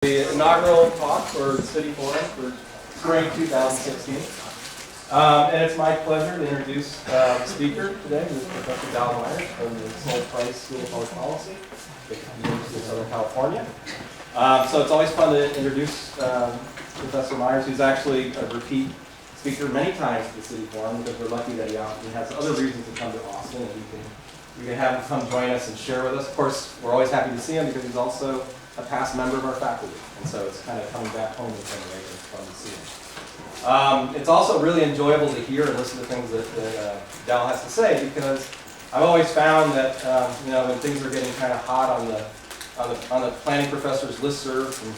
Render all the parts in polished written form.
The inaugural talk for the City Forum for spring 2016. And it's my pleasure to introduce the speaker today, who is Professor Dowell Myers from the Sol Price School of Public Policy at the University of Southern California. So it's always fun to introduce Professor Myers, who's actually a repeat speaker many times at the City Forum, because we're lucky that he has other reasons to come to Austin, and we can have him come join us and share with us. Of course, we're always happy to see him because he's also a past member of our faculty, and so it's kind of coming back home with him, right? It's fun to see him. It's also really enjoyable to hear and listen to things that Dowell has to say, because I've always found that when things are getting kind of hot on the planning professor's listserv and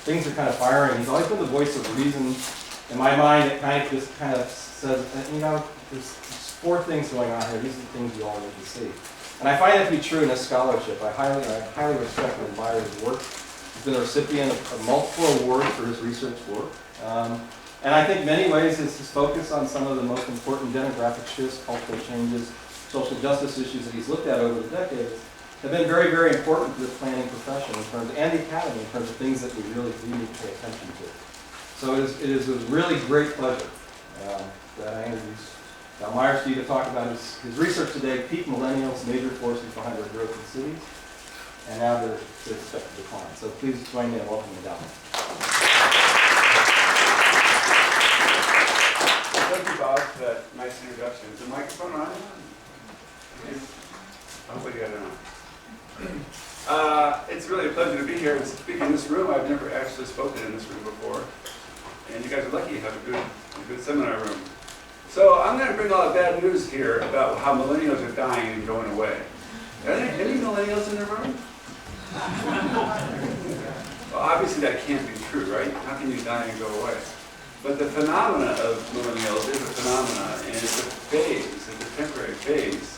things are kind of firing, he's always been the voice of reason. In my mind, it kind of says, there's 4 things going on here. These are the things you all need to see. And I find that to be true in his scholarship. I highly respect and admire his work. He's been a recipient of multiple awards for his research work. And I think in many ways his focus on some of the most important demographic shifts, cultural changes, social justice issues that he's looked at over the decades have been very, very important to the planning profession and the academy in terms of things that we really do need to pay attention to. So it is a really great pleasure that I introduce Dowell Myers to you to talk about his research today, peak millennials, major forces behind their growth in cities, and now their expected decline. So please join me in welcoming Dowell. Thank you, Bob, for that nice introduction. Is the microphone on? Hopefully you got it on. It's really a pleasure to be here and speak in this room. I've never actually spoken in this room before. And you guys are lucky you have a good seminar room. So I'm going to bring all the bad news here about how millennials are dying and going away. Are there any millennials in the room? Well, obviously that can't be true, right? How can you die and go away? But the phenomena of millennials is a phenomena, and it's a phase, it's a temporary phase.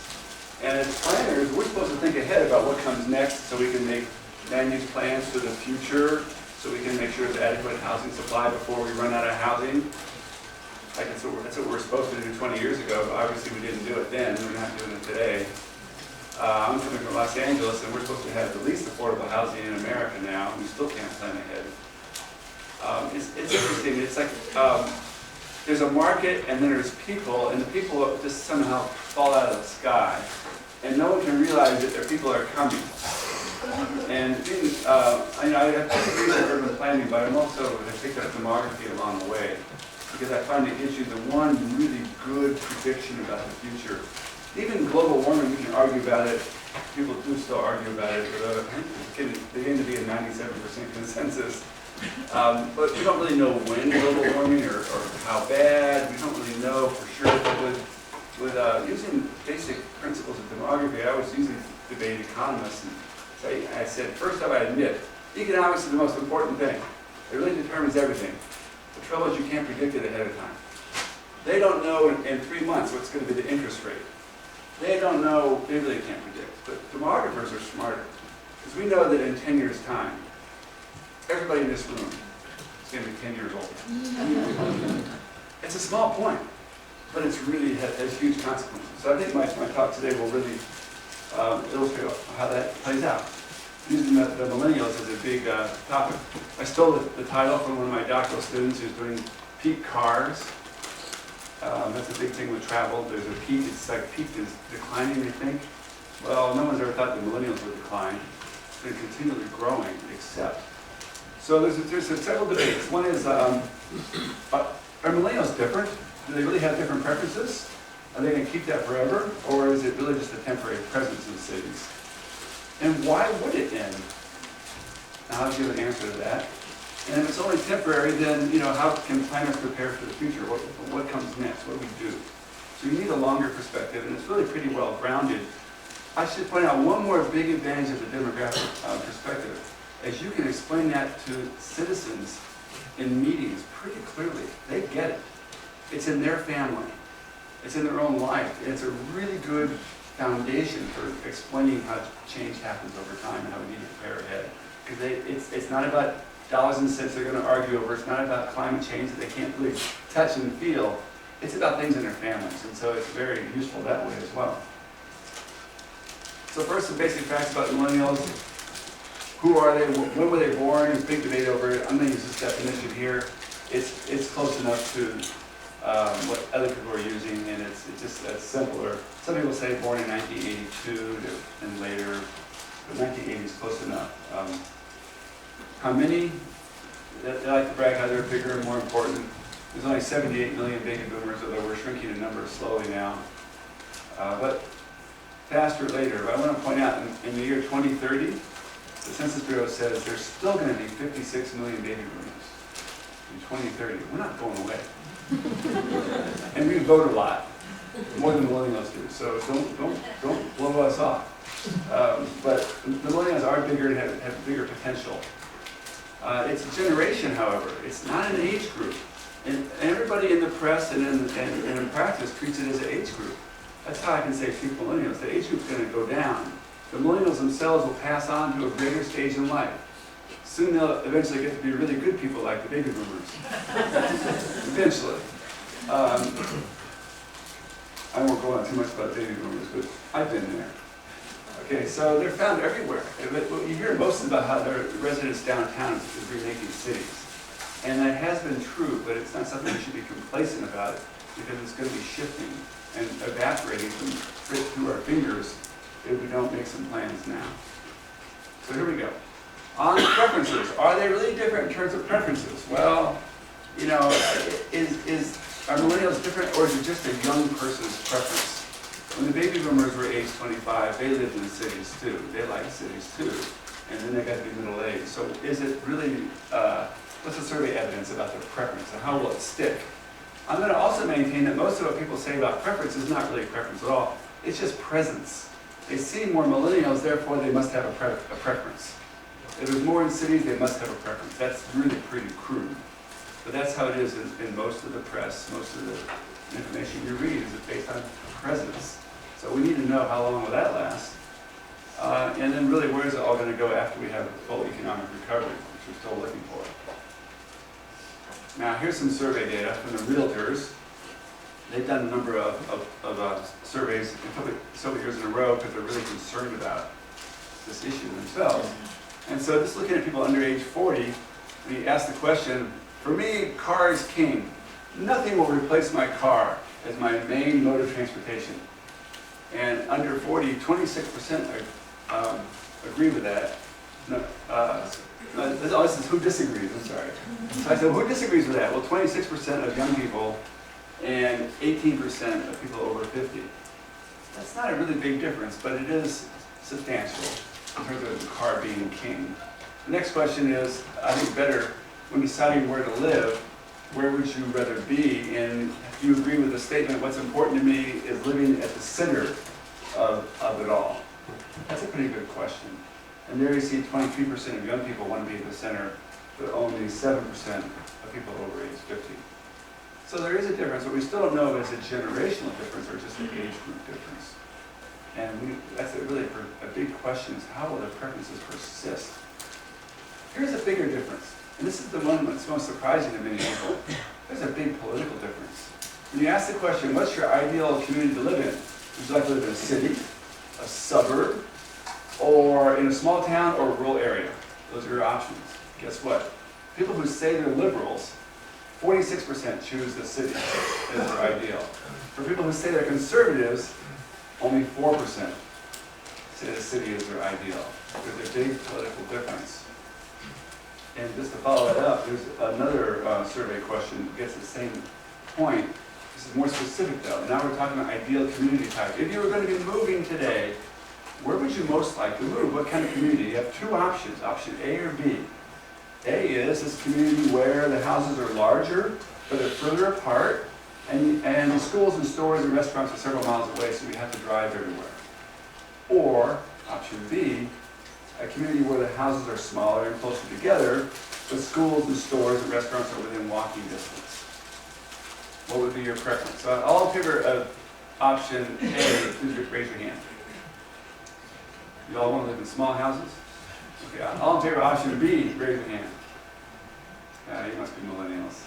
And as planners, we're supposed to think ahead about what comes next so we can make land use plans for the future, so we can make sure there's adequate housing supply before we run out of housing. Like that's what we were supposed to do 20 years ago. Obviously, we didn't do it then. We're not doing it today. I'm coming from Los Angeles, and we're supposed to have the least affordable housing in America now, and we still can't plan ahead. It's interesting. It's like there's a market, and then there's people, and the people just somehow fall out of the sky, and no one can realize that their people are coming. And I have degrees in urban planning, but I'm also have picked up demography along the way, because I find it gives you the one really good prediction about the future. Even global warming, we can argue about it. People do still argue about it, but it's beginning to be a 97% consensus. But we don't really know when global warming or how bad. We don't really know for sure. But with using basic principles of demography, I always usually debate economists. And I said, first off, I admit, economics is the most important thing. It really determines everything. The trouble is you can't predict it ahead of time. They don't know in 3 months what's going to be the interest rate. They don't know, they really can't predict. But demographers are smarter. Because we know that in 10 years' time, everybody in this room is going to be 10 years old. It's a small point, but it's really has huge consequences. So I think my talk today will really illustrate how that plays out. Using the millennials as a big topic. I stole the title from one of my doctoral students who's doing peak cars. That's a big thing with travel. There's a peak, it's like peak is declining, they think. Well, no one's ever thought that millennials would decline. They're continually growing, except. So there's several debates. One is, are millennials different? Do they really have different preferences? Are they going to keep that forever? Or is it really just a temporary presence in cities? And why would it end? Now, I'll give an answer to that. And if it's only temporary, then how can planners prepare for the future? What comes next? What do we do? So you need a longer perspective, and it's really pretty well grounded. I should point out one more big advantage of the demographic perspective, is you can explain that to citizens in meetings pretty clearly. They get it. It's in their family. It's in their own life. It's a really good foundation for explaining how change happens over time and how we need to prepare ahead. Because it's not about dollars and cents they're going to argue over. It's not about climate change that they can't really touch and feel. It's about things in their families, and so it's very useful that way as well. So first, some basic facts about millennials. Who are they? When were they born? There's a big debate over it. I'm going to use this definition here. It's close enough to what other people are using, and it's just simpler. Some people say born in 1982 and later, but 1980 is close enough. How many? They like to brag how they're bigger and more important. There's only 78 million baby boomers, although we're shrinking the number slowly now. But faster later. But I want to point out, in the year 2030, the Census Bureau says there's still going to be 56 million baby boomers in 2030. We're not going away. And we vote a lot, more than millennials do. So don't blow us off. But the millennials are bigger and have bigger potential. It's a generation, however. It's not an age group. And everybody in the press and in practice treats it as an age group. That's how I can say treat millennials. The age group's going to go down. The millennials themselves will pass on to a greater stage in life. Soon they'll eventually get to be really good people like the baby boomers. Eventually. I won't go on too much about baby boomers, but I've been there. Okay, so they're found everywhere. You hear most about how their residents downtown is remaking cities. And that has been true, but it's not something we should be complacent about it, because it's going to be shifting and evaporating through our fingers if we don't make some plans now. So here we go. On preferences, are they really different in terms of preferences? Well, you know, are millennials different, or is it just a young person's preference? When the baby boomers were age 25, they lived in the cities too. They liked cities too, and then they got to be middle-aged. So is it really, what's the survey evidence about their preference, and how will it stick? I'm going to also maintain that most of what people say about preference is not really preference at all. It's just presence. They see more millennials, therefore they must have a preference. If there's more in cities, they must have a preference. That's really pretty crude. But that's how it is in most of the press, most of the information you read is based on presence. So we need to know how long will that last. And then really, where is it all going to go after we have full economic recovery, which we're still looking for. Now, here's some survey data from the realtors. They've done a number of surveys several years in a row because they're really concerned about this issue themselves. And so just looking at people under age 40, we asked the question, for me, car is king. Nothing will replace my car as my main mode of transportation. And under 40, 26% agree with that. No, this is who disagrees, I'm sorry. So I said, who disagrees with that? Well, 26% of young people and 18% of people over 50. That's not a really big difference, but it is substantial in terms of the car being king. The next question is, I think better, when deciding where to live, where would you rather be? And do you agree with the statement, what's important to me is living at the center of it all? That's a pretty good question. And there you see 23% of young people want to be at the center, but only 7% of people over age 50. So there is a difference, but we still don't know if it's a generational difference or just an age group difference. And that's really a big question, is how will the preferences persist? Here's a bigger difference, and this is the one that's most surprising to many people. There's a big political difference. When you ask the question, what's your ideal community to live in? Would you like to live in a city, a suburb, or in a small town or a rural area? Those are your options. Guess what? People who say they're liberals, 46% choose the city as their ideal. For people who say they're conservatives, only 4% say the city is their ideal. There's a big political difference. And just to follow that up, there's another survey question that gets the same point. This is more specific though. Now we're talking about ideal community type. If you were going to be moving today, where would you most like to move? What kind of community? You have two options, option A or B. A is this community where the houses are larger, but they're further apart, and the schools and stores and restaurants are several miles away, so we have to drive everywhere. Or, option B, a community where the houses are smaller and closer together, but schools and stores and restaurants are within walking distance. What would be your preference? So all in favor of option A, please raise your hand. You all want to live in small houses? Okay, all in favor of option B, raise your hand. You must be millennials.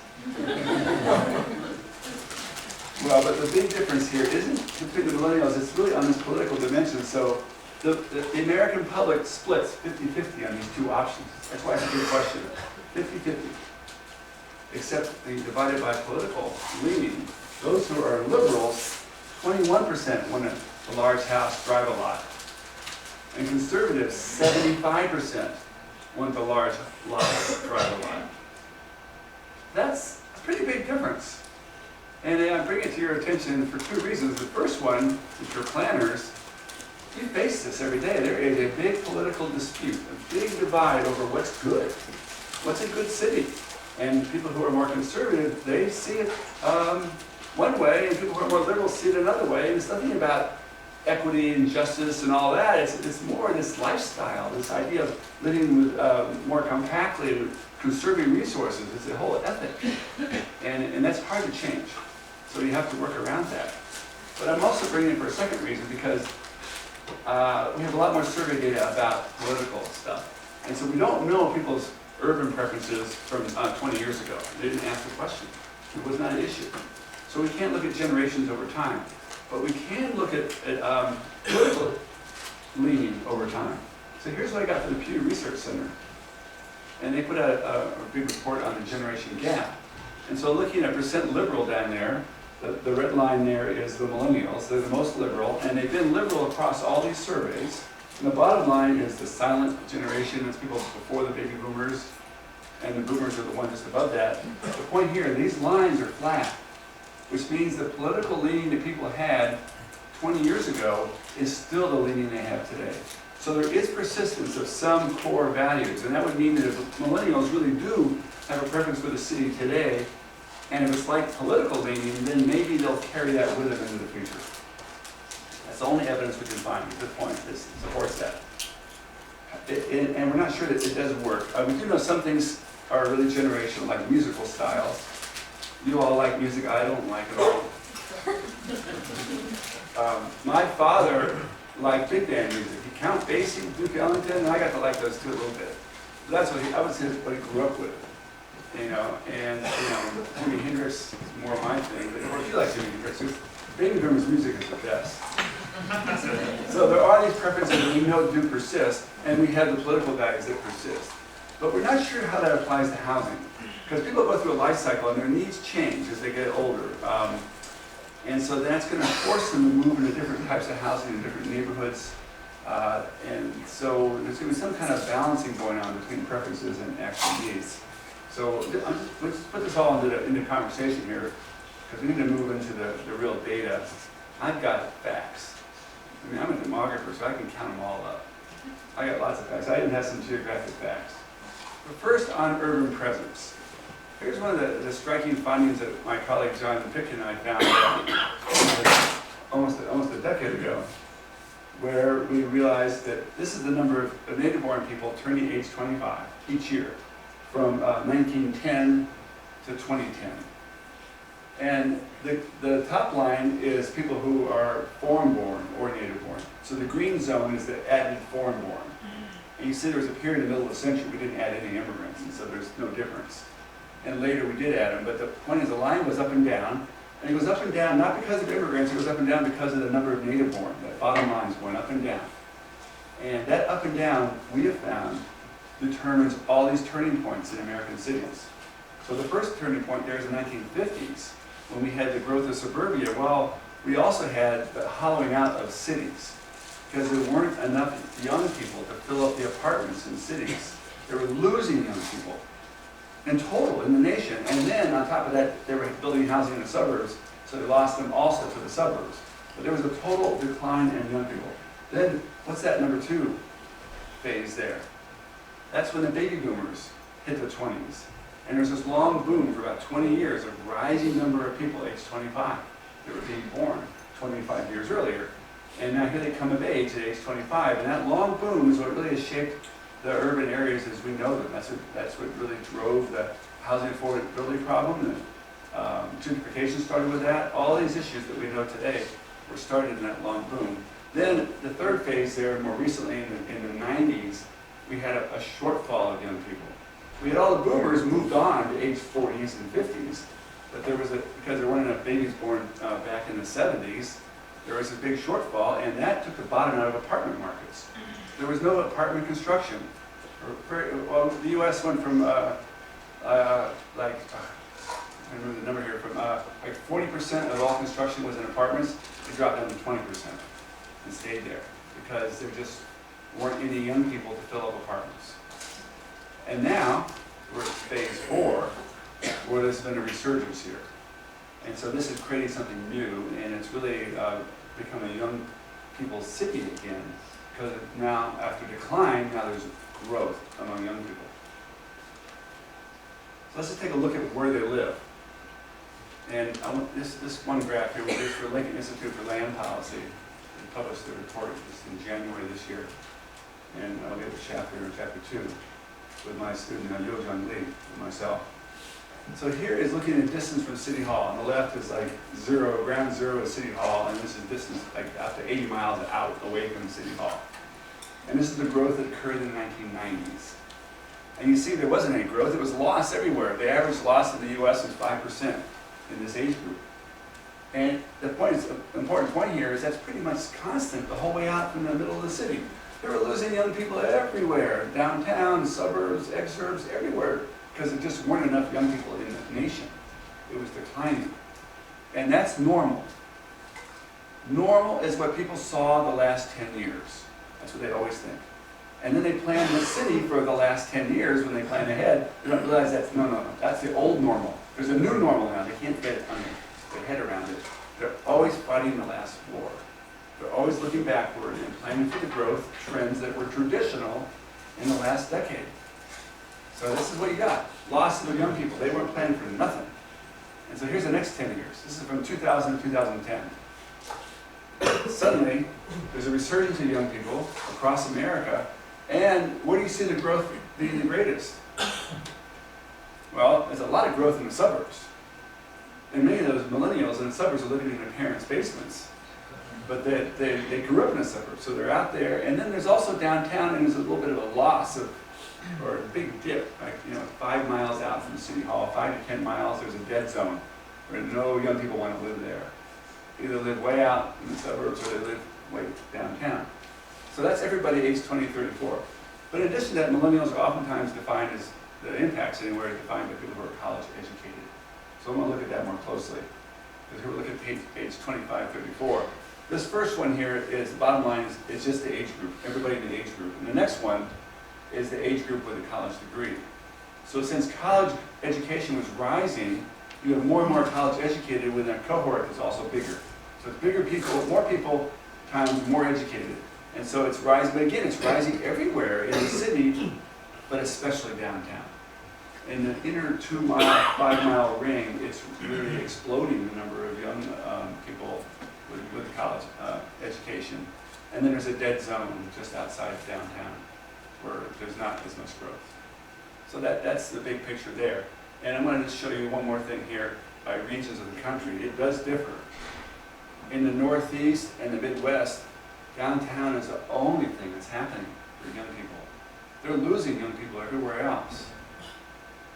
Well, but the big difference here isn't between the millennials, it's really on this political dimension. So the American public splits 50-50 on these two options. That's why it's a good question. 50-50. Except being divided by political leaning. Those who are liberals, 21% want a large house, drive a lot. And conservatives, 75% want the large lot, drive a lot. That's a pretty big difference. And I bring it to your attention for two reasons. The first one, if you're planners, you face this every day. There is a big political dispute, a big divide over what's good. What's a good city? And people who are more conservative, they see it one way, and people who are more liberal see it another way. And it's nothing about equity and justice and all that. It's more this lifestyle, this idea of living with, more compactly and conserving resources. It's a whole ethic. And that's hard to change. So you have to work around that. But I'm also bringing it for a second reason because we have a lot more survey data about political stuff. And so we don't know people's urban preferences from 20 years ago. They didn't ask the question. It was not an issue. So we can't look at generations over time. But we can look at political leaning over time. So here's what I got from the Pew Research Center. And they put out a big report on the generation gap. And so looking at percent liberal down there, the red line there is the millennials. They're the most liberal, and they've been liberal across all these surveys. And the bottom line is the silent generation. That's people before the baby boomers, and the boomers are the one just above that. The point here, these lines are flat, which means the political leaning that people had 20 years ago is still the leaning they have today. So there is persistence of some core values, and that would mean that if millennials really do have a preference for the city today, and if it's like political leaning, then maybe they'll carry that with them into the future. That's the only evidence we can find at this point that supports that. And we're not sure that it does work. We do know some things are really generational, like musical styles. You all like music, I don't like it all. My father liked big band music. He Count Basie, Duke Ellington, and I got to like those too a little bit. So that's what I would say what he grew up with. You know, and Jimi Hendrix is more my thing, but of course you like Jimi Hendrix. Baby boomers music is the best. So there are these preferences that we know do persist, and we have the political values that persist. But we're not sure how that applies to housing. Because people go through a life cycle and their needs change as they get older. And so that's going to force them to move into different types of housing in different neighborhoods. And so there's going to be some kind of balancing going on between preferences and actual needs. So let's put this all into conversation here, because we need to move into the real data. I've got facts. I mean, I'm a demographer, so I can count them all up. I got lots of facts. I even have some geographic facts. But first, on urban presence. Here's one of the striking findings that my colleague John Pickin and I found almost a decade ago, where we realized that this is the number of native-born people turning age 25 each year, from 1910 to 2010. And the top line is people who are foreign-born or native-born. So the green zone is the added foreign-born. And you see there was a period in the middle of the century we didn't add any immigrants, and so there's no difference. And later we did add them, but the point is the line was up and down. And it goes up and down not because of immigrants, it goes up and down because of the number of native-born. That bottom line is going up and down. And that up and down, we have found, determines all these turning points in American cities. So the first turning point there is the 1950s, when we had the growth of suburbia. Well, we also had the hollowing out of cities, because there weren't enough young people to fill up the apartments in cities. They were losing young people in total in the nation. And then on top of that, they were building housing in the suburbs, so they lost them also to the suburbs. But there was a total decline in young people. Then, what's that number two phase there? That's when the baby boomers hit the 20s. And there's this long boom for about 20 years of rising number of people aged 25 that were being born 25 years earlier. And now here they come of age at age 25. And that long boom is what really has shaped the urban areas as we know them. That's what really drove the housing affordability problem. And gentrification started with that. All these issues that we know today were started in that long boom. Then the third phase there, more recently in the 90s, we had a shortfall of young people. We had all the boomers moved on to age 40s and 50s, but because there weren't enough babies born back in the 70s, there was a big shortfall, and that took the bottom out of apartment markets. There was no apartment construction. Well, the U.S. went from I remember the number here, from like 40% of all construction was in apartments. It dropped down to 20% and stayed there because there just weren't any young people to fill up apartments. And now we're at phase 4, where there's been a resurgence here. And so this is creating something new, and it's really become a young people's city again, because now, after decline, now there's growth among young people. So let's just take a look at where they live. And I want this one graph here, which is for Lincoln Institute for Land Policy. They published their report just in January this year. And I'll give a chapter in chapter 2 with my student, Yo Jung Lee, and myself. So here is looking at distance from City Hall. On the left is like zero, ground zero is City Hall, and this is distance like up to 80 miles out away from City Hall. And this is the growth that occurred in the 1990s. And you see there wasn't any growth, it was loss everywhere. The average loss in the US was 5% in this age group. And the important point here is that's pretty much constant the whole way out from the middle of the city. They were losing young people everywhere, downtown, suburbs, exurbs, everywhere, because there just weren't enough young people in the nation. It was declining. And that's normal. Normal is what people saw the last 10 years. That's what they always think. And then they plan the city for the last 10 years. When they plan ahead, they don't realize that's, no, that's the old normal. There's a new normal now. They can't get their head around it. They're always fighting the last war. They're always looking backward and planning for the growth trends that were traditional in the last decade. So this is what you got. Loss of the young people. They weren't planning for nothing. And so here's the next 10 years. This is from 2000 to 2010. Suddenly, there's a resurgence of young people across America. And where do you see the growth being the greatest? Well, there's a lot of growth in the suburbs. And many of those millennials in the suburbs are living in their parents' basements. But they grew up in the suburbs, so they're out there. And then there's also downtown, and there's a little bit of a loss of, or a big dip, like 5 miles out from City Hall, 5 to 10 miles, there's a dead zone where no young people want to live there. Either live way out in the suburbs or they live way downtown. So that's everybody aged 20, 34. But in addition to that, millennials are oftentimes defined as, the impacts anywhere, defined by people who are college educated. So I'm going to look at that more closely. Because here we're looking at age 25, 34. This first one here is, the bottom line is just the age group, everybody in the age group. And the next one is the age group with a college degree. So since college education was rising, you have more and more college educated within a cohort that's also bigger. So it's bigger people, more people times more educated. And so it's rising, but again, it's rising everywhere in the city, but especially downtown. In the inner 2-mile, 5-mile ring, it's really exploding the number of young people with college education. And then there's a dead zone just outside of downtown where there's not as much growth. So that's the big picture there. And I'm going to just show you one more thing here by regions of the country. It does differ. In the Northeast and the Midwest, downtown is the only thing that's happening for young people. They're losing young people everywhere else.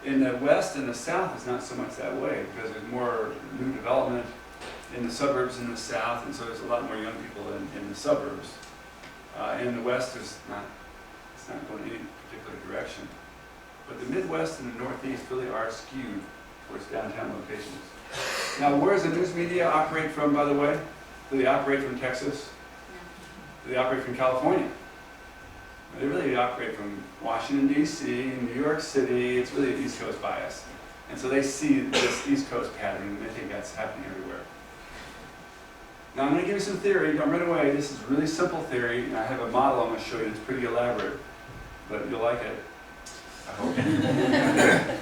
In the West and the South, it's not so much that way because there's more new development in the suburbs in the South, and so there's a lot more young people in the suburbs. In the West, it's not going in any particular direction. But the Midwest and the Northeast really are skewed towards downtown locations. Now, where does the news media operate from, by the way? Do they operate from Texas? Do they operate from California? They really operate from Washington, D.C., New York City. It's really an East Coast bias. And so they see this East Coast pattern, and they think that's happening everywhere. Now, I'm going to give you some theory. Don't run away. This is really simple theory. And I have a model I'm going to show you that's pretty elaborate, but you'll like it. I hope. The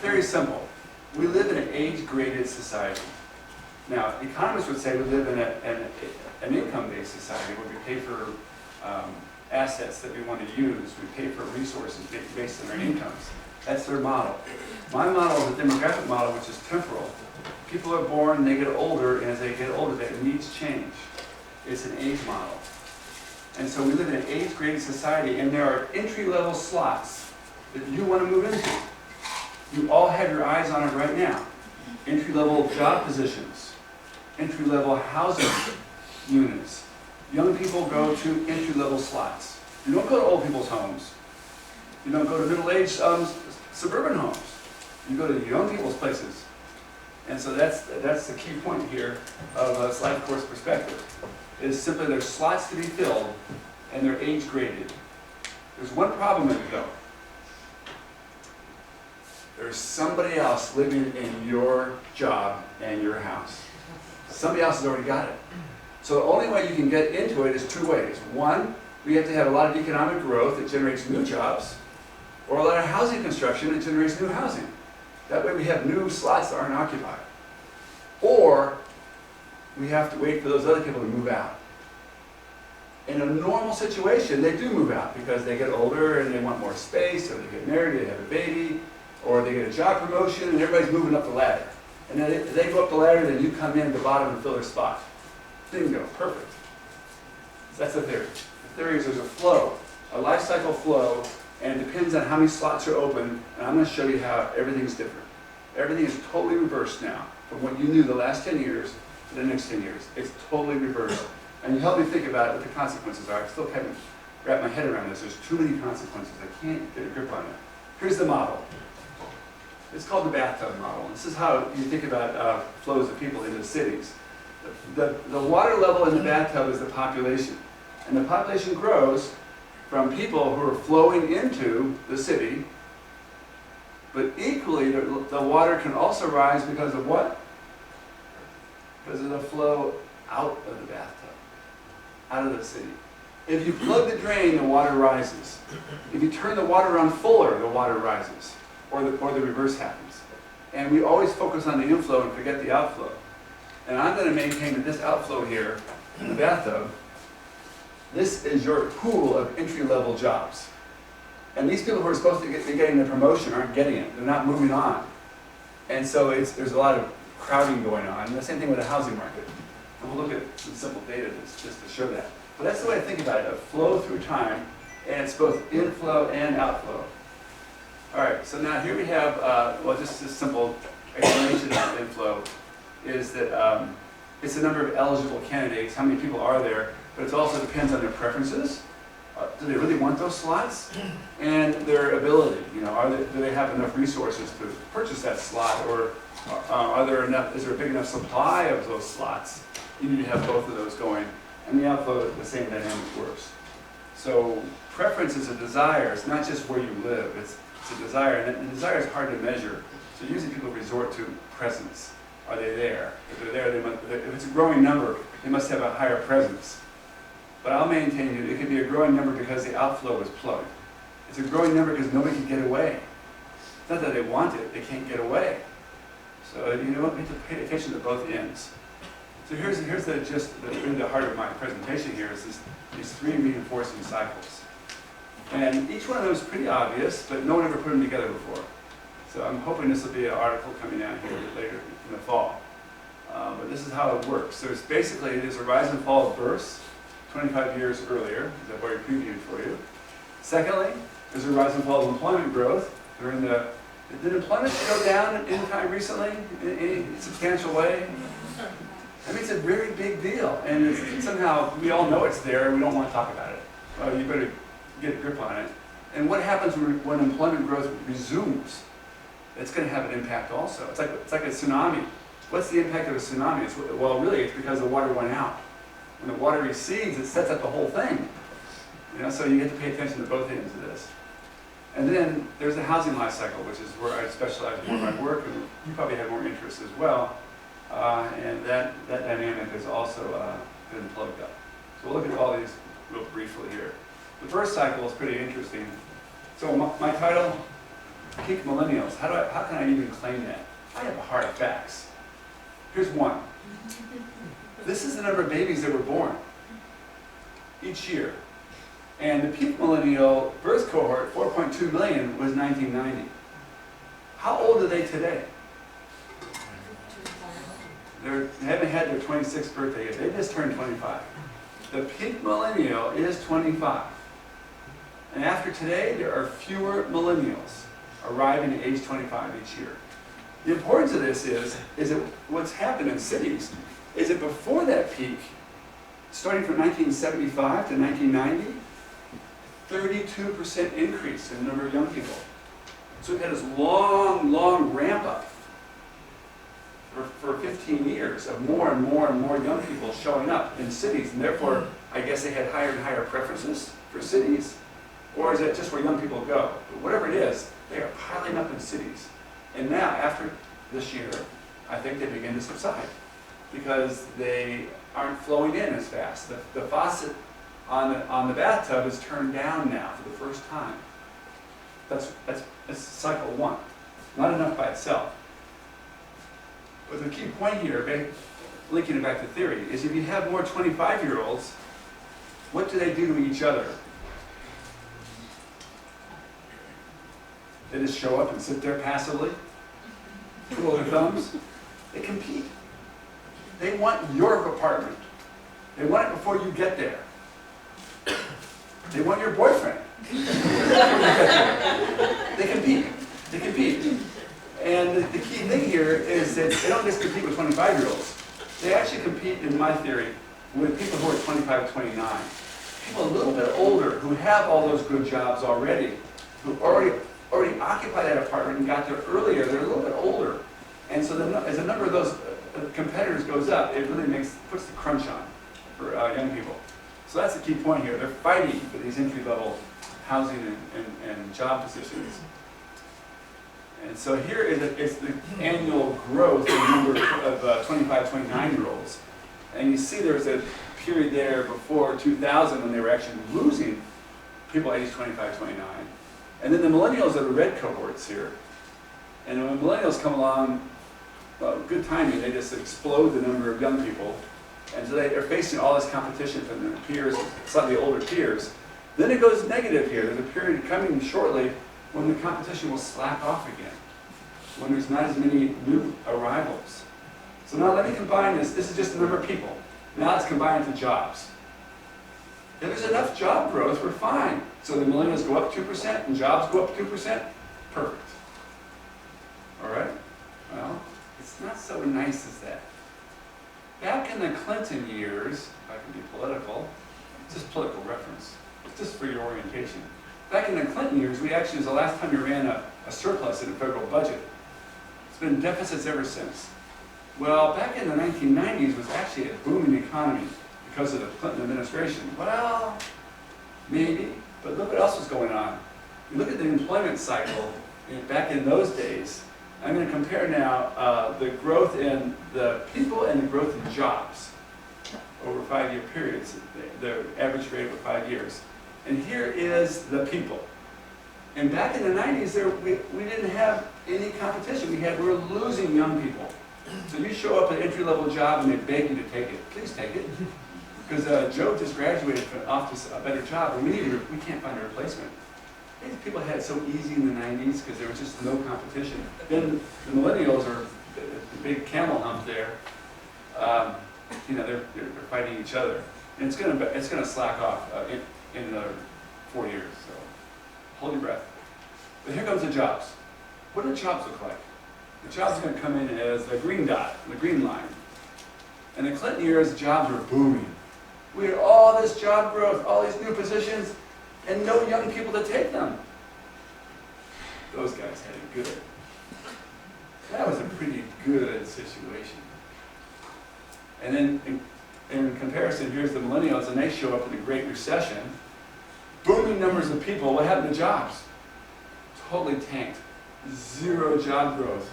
theory is simple. We live in an age-graded society. Now, economists would say we live in an income-based society where we pay for assets that we want to use. We pay for resources based on our incomes. That's their model. My model is a demographic model, which is temporal. People are born, they get older, and as they get older, their needs change. It's an age model. And so we live in an age-graded society, and there are entry-level slots that you want to move into. You all have your eyes on it right now. Entry-level job positions, entry-level housing, units. Young people go to entry-level slots. You don't go to old people's homes. You don't go to middle-aged suburban homes. You go to young people's places. And so that's the key point here of a life course perspective. Is simply there's slots to be filled and they're age graded. There's one problem with it though. There's somebody else living in your job and your house. Somebody else has already got it. So the only way you can get into it is two ways. One, we have to have a lot of economic growth that generates new jobs, or a lot of housing construction that generates new housing. That way we have new slots that aren't occupied. Or we have to wait for those other people to move out. In a normal situation, they do move out because they get older and they want more space, or they get married, they have a baby, or they get a job promotion, and everybody's moving up the ladder. And then if they go up the ladder, then you come in at the bottom and fill their spot. Bingo, perfect. That's the theory. The theory is there's a flow, a life cycle flow, and it depends on how many slots are open, and I'm going to show you how everything's different. Everything is totally reversed now, from what you knew the last 10 years to the next 10 years. It's totally reversed. And you help me think about what the consequences are. I still haven't wrapped my head around this. There's too many consequences. I can't get a grip on it. Here's the model. It's called the Bathtub Model. This is how you think about flows of people into cities. The water level in the bathtub is the population. And the population grows from people who are flowing into the city, but equally the water can also rise because of what? Because of the flow out of the bathtub, out of the city. If you plug the drain, the water rises. If you turn the water on fuller, the water rises, or the reverse happens. And we always focus on the inflow and forget the outflow. And I'm going to maintain that this outflow here in the bathtub, this is your pool of entry-level jobs. And these people who are supposed to be getting the promotion aren't getting it. They're not moving on. And so there's a lot of crowding going on. And the same thing with the housing market. And we'll look at some simple data just to show that. But that's the way I think about it, a flow through time, and it's both inflow and outflow. All right, so now here we have, well, just a simple explanation of inflow is that it's the number of eligible candidates, how many people are there, but it also depends on their preferences. Do they really want those slots? And their ability, do they have enough resources to purchase that slot, or is there a big enough supply of those slots? You need to have both of those going. And the outflow, the same dynamic works. So preference is a desire. It's not just where you live. It's a desire, and the desire is hard to measure. So usually people resort to presence. Are they there? If they're there, if it's a growing number, they must have a higher presence. But I'll maintain it could be a growing number because the outflow is plugged. It's a growing number because nobody can get away. It's not that they want it, they can't get away. So we have to pay attention to both ends. So here's the heart of my presentation here is these three reinforcing cycles. And each one of them is pretty obvious, but no one ever put them together before. So I'm hoping this will be an article coming out here later in the fall. But this is how it works. So there's a rise and fall of births 25 years earlier, as I've already previewed for you. Secondly, there's a rise and fall of employment growth. Did employment go down in time recently in any substantial way? I mean, it's a very big deal, and somehow we all know it's there, and we don't want to talk about it. Well, you better get a grip on it. And what happens when employment growth resumes? It's going to have an impact also. It's like a tsunami. What's the impact of a tsunami? It's because the water went out. When the water recedes, it sets up the whole thing. So you have to pay attention to both ends of this. And then there's the housing life cycle, which is where I specialize more in my work, and you probably have more interest as well. And that dynamic has also been plugged up. So we'll look at all these real briefly here. The first cycle is pretty interesting. So my title, Peak Millennials. How can I even claim that? I have a hard facts. Here's one. This is the number of babies that were born each year. And the peak millennial birth cohort, 4.2 million, was 1990. How old are they today? They haven't had their 26th birthday yet. They just turned 25. The peak millennial is 25. And after today, there are fewer millennials arriving at age 25 each year. The importance of this is that what's happened in cities is that before that peak, starting from 1975 to 1990, 32% increase in the number of young people. So we've had this long, long ramp up for 15 years of more and more and more young people showing up in cities, and therefore, I guess they had higher and higher preferences for cities, or is it just where young people go? But whatever it is, they are piling up in cities. And now, after this year, I think they begin to subside because they aren't flowing in as fast. The faucet on the bathtub is turned down now for the first time. That's cycle one. Not enough by itself. But the key point here, linking it back to theory, is if you have more 25-year-olds, what do they do to each other? They just show up and sit there passively, twiddle their thumbs. They compete. They want your apartment. They want it before you get there. They want your boyfriend. They compete. They compete. And the key thing here is that they don't just compete with 25-year-olds. They actually compete, in my theory, with people who are 25 to 29. People a little bit older who have all those good jobs already, who already occupy that apartment and got there earlier. They're a little bit older. And so as the number of those competitors goes up, it really puts the crunch on for young people. So that's the key point here. They're fighting for these entry-level housing and job positions. And so here is the annual growth in the number of 25, 29-year-olds. And you see there's a period there before 2000 when they were actually losing people aged 25, 29. And then the millennials are the red cohorts here. And when millennials come along, well, good timing, they just explode the number of young people. And so they're facing all this competition from their peers, slightly older peers. Then it goes negative here. There's a period coming shortly when the competition will slack off again, when there's not as many new arrivals. So now let me combine this. This is just the number of people. Now let's combine it to jobs. If there's enough job growth, we're fine. So the millennials go up 2% and jobs go up 2%. Perfect. All right? Well, it's not so nice as that. Back in the Clinton years, if I can be political, just political reference, just for your orientation. Back in the Clinton years, we actually, was the last time we ran a surplus in the federal budget. It's been deficits ever since. Well, back in the 1990s was actually a booming economy because of the Clinton administration. Well, maybe, but look what else was going on. You look at the employment cycle back in those days. I'm going to compare now the growth in the people and the growth in jobs over 5-year periods, the average rate over 5 years. And here is the people. And back in the 90s, we didn't have any competition. We were losing young people. So you show up at an entry-level job and they beg you to take it. Please take it. Because Joe just graduated off to a better job and we can't find a replacement. These people had it so easy in the 90s because there was just no competition. Then the millennials are the big camel hump there. They're fighting each other. And it's gonna slack off in another 4 years. So hold your breath. But here comes the jobs. What do jobs look like? The jobs are going to come in as the green dot, the green line. In the Clinton years, jobs were booming. We had all this job growth, all these new positions, and no young people to take them. Those guys had it good. That was a pretty good situation. And then in comparison, here's the millennials, and they show up in the Great Recession. Booming numbers of people. What happened to jobs? Totally tanked. 0 job growth.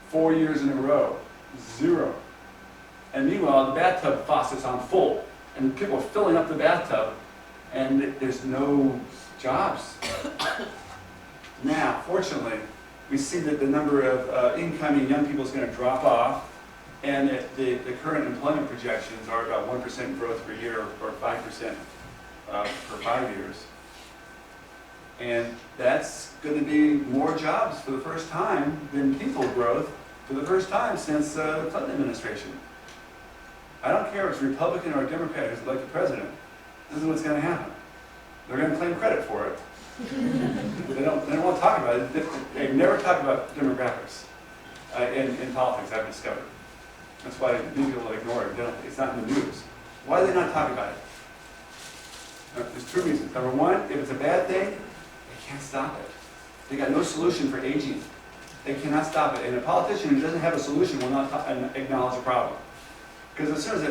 4 years in a row. 0. And meanwhile, the bathtub faucet's on full. And people are filling up the bathtub, and there's no jobs. Now, fortunately, we see that the number of incoming young people is going to drop off, and the current employment projections are about 1% growth per year, or 5% for 5 years. And that's going to be more jobs for the first time than people growth for the first time since the Clinton administration. I don't care if it's Republican or Democrat who's elected president. This is what's going to happen. They're going to claim credit for it. They don't want to talk about it. They never talk about demographics in politics, I've discovered. That's why people ignore it. It's not in the news. Why do they not talk about it? There's two reasons. Number one, if it's a bad thing, they can't stop it. They got no solution for aging. They cannot stop it. And a politician who doesn't have a solution will not acknowledge a problem. Because as soon as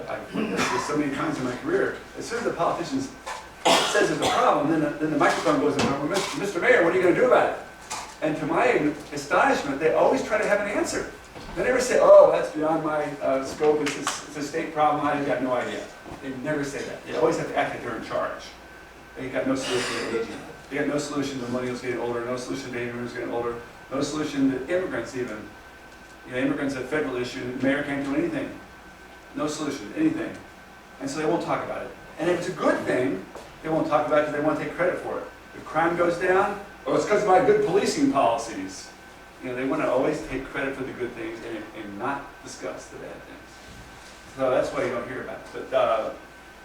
I've witnessed this so many times in my career, as soon as the politician says there's a problem, then the microphone goes in, Mr. Mayor, what are you going to do about it? And to my astonishment, they always try to have an answer. They never say, oh, that's beyond my scope, it's a state problem, I've got no idea. They never say that. They always have to act like they're in charge. They got no solution to aging. They got no solution to millennials getting older, no solution to baby boomers getting older, no solution to immigrants even. You know, immigrants are a federal issue, the mayor can't do anything. No solution, anything. And so they won't talk about it. And if it's a good thing, they won't talk about it because they won't take credit for it. If crime goes down, oh, it's because of my good policing policies. You know, they want to always take credit for the good things and not discuss the bad things. So that's why you don't hear about it. But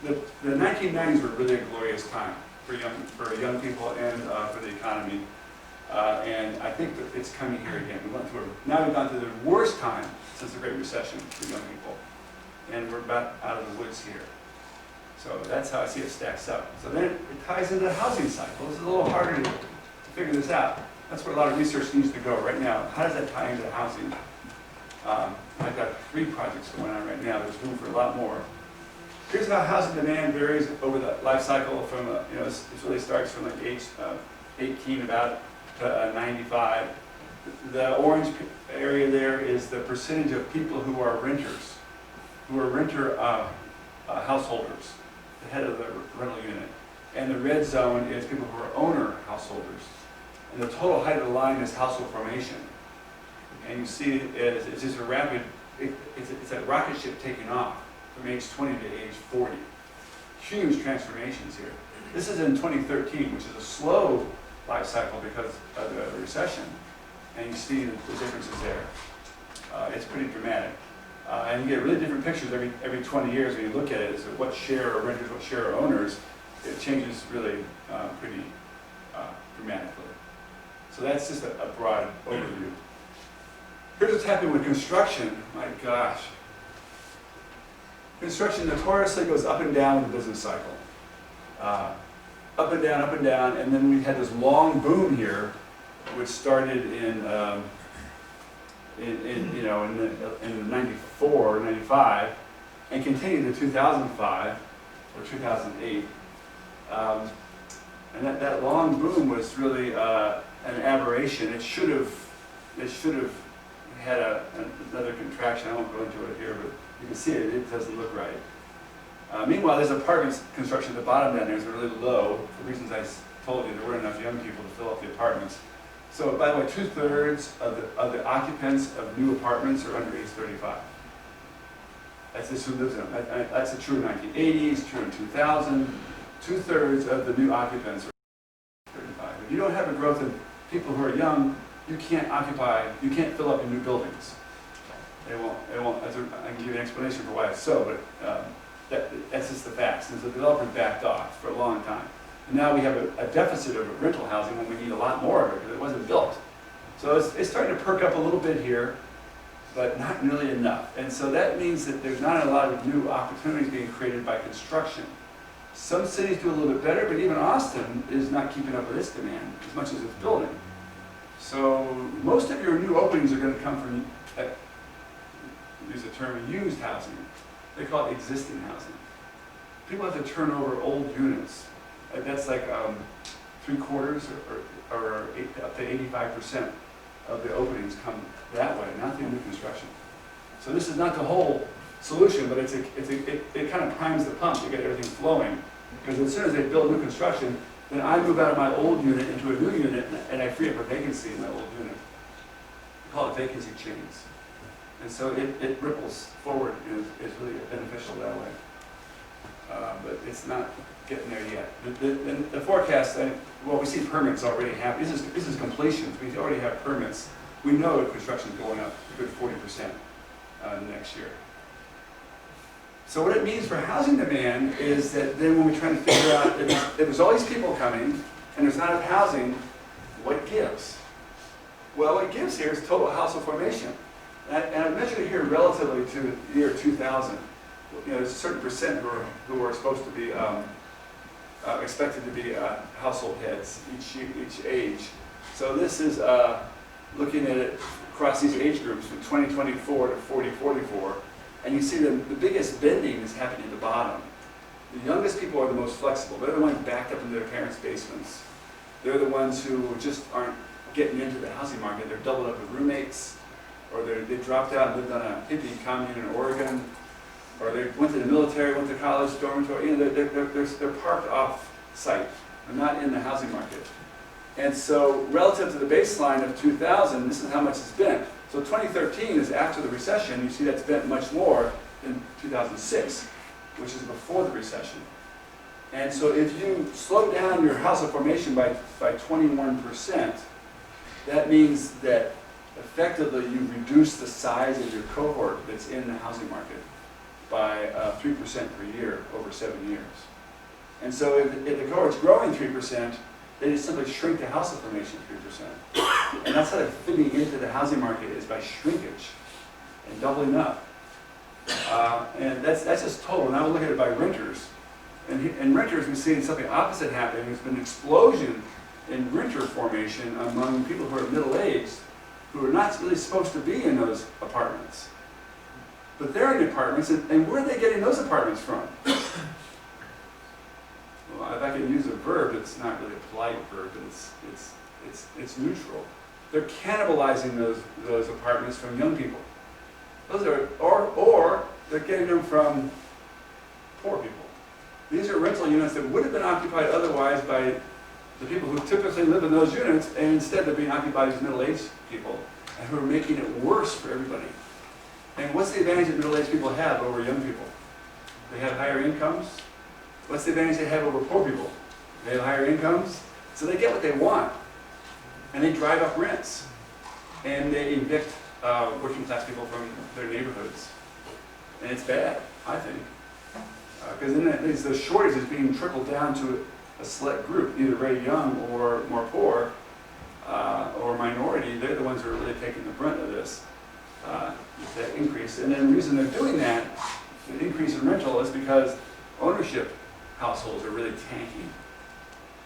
the 1990s were really a glorious time for young people and for the economy. And I think that it's coming here again. Now we've gone through the worst time since the Great Recession for young people. And we're about out of the woods here. So that's how I see it stacks up. So then it ties into the housing cycle. It's a little harder to figure this out. That's where a lot of research needs to go right now. How does that tie into housing? I've got 3 projects going on right now. There's room for a lot more. Here's how housing demand varies over the life cycle from, you know, it really starts from like age 18 about to 95. The orange area there is the percentage of people who are renters, renter householders, the head of the rental unit. And the red zone is people who are owner householders. And the total height of the line is household formation. And you see it's just a rapid, it's a rocket ship taking off from age 20 to age 40. Huge transformations here. This is in 2013, which is a slow life cycle because of the recession. And you see the differences there. It's pretty dramatic. And you get really different pictures every 20 years when you look at it. Is what share are renters, what share are owners. It changes really pretty dramatically. So that's just a broad overview. Here's what's happening with construction. My gosh. Construction notoriously goes up and down in the business cycle. Up and down, and then we had this long boom here, which started in 94, 95, and continued to 2005 or 2008. And that long boom was really an aberration. It should have had another contraction. I won't go into it here, but you can see it doesn't look right. Meanwhile, there's apartment construction at the bottom down there is really low, for reasons I told you. There weren't enough young people to fill up the apartments. So, by the way, 2/3 of the occupants of new apartments are under age 35. That's just who lives in them. That's true in the 1980s, true in 2000. 2/3 of the new occupants are 35. If you don't have a growth in people who are young, you can't fill up in new buildings. It won't. I can give you an explanation for why it's so, but that's just the facts. And the developers backed off for a long time. And now we have a deficit of rental housing when we need a lot more of it because it wasn't built. So it's starting to perk up a little bit here, but not nearly enough. And so that means that there's not a lot of new opportunities being created by construction. Some cities do a little bit better, but even Austin is not keeping up with its demand as much as it's building. So most of your new openings are going to come from, use the term, used housing. They call it existing housing. People have to turn over old units. That's like 3/4 or up to 85% of the openings come that way, not through new construction. So this is not the whole solution, but it kind of primes the pump to get everything flowing. Because as soon as they build new construction, then I move out of my old unit into a new unit, and I free up a vacancy in my old unit. We call it vacancy chains. And so it ripples forward, and it's really beneficial that way. But it's not getting there yet. The forecast, well, we see permits already happen. This is completions. We already have permits. We know that construction is going up a good 40% next year. So what it means for housing demand is that then when we try to figure out if there's all these people coming and there's not enough housing, what gives? Well, what gives here is total household formation. And I measured it here relatively to the year 2000. there's a certain percent who are supposed to be expected to be household heads each age. So this is looking at it across these age groups from 2024 to 4044, and you see the biggest bending is happening at the bottom. The youngest people are the most flexible. They're the ones backed up into their parents' basements. They're the ones who just aren't getting into the housing market. They're doubled up with roommates, or they dropped out and lived on a hippie commune in Oregon, or they went to the military, went to college, dormitory. They're parked off site. They're not in the housing market. And so relative to the baseline of 2000, this is how much it's bent. So 2013 is after the recession. You see that's bent much more than 2006, which is before the recession. And so if you slow down your household formation by 21%, that means that effectively you reduce the size of your cohort that's in the housing market by 3% per year over 7 years. And so if the cohort's growing 3%, they just simply shrink the household formation 3%. And that's how they're fitting into the housing market, is by shrinkage and doubling up. And that's just total. Now we look at it by renters. And in renters, we've seen something opposite happening. There's been an explosion in renter formation among people who are middle-aged, who are not really supposed to be in those apartments. But they're in apartments, and where are they getting those apartments from? Well, if I can use a verb, it's not really a polite verb, but it's neutral. They're cannibalizing those apartments from young people. Those are, or they're getting them from poor people. These are rental units that would have been occupied otherwise by the people who typically live in those units, and instead they're being occupied as middle-aged people, and who are making it worse for everybody. And what's the advantage that middle-aged people have over young people? They have higher incomes. What's the advantage they have over poor people? They have higher incomes, so they get what they want. And they drive up rents. And they evict working-class people from their neighborhoods. And it's bad, I think. Because then the shortage is being trickled down to a select group, either very young or more poor, or minority. They're the ones who are really taking the brunt of this, that increase. And then the reason they're doing that, the increase in rental, is because ownership households are really tanking.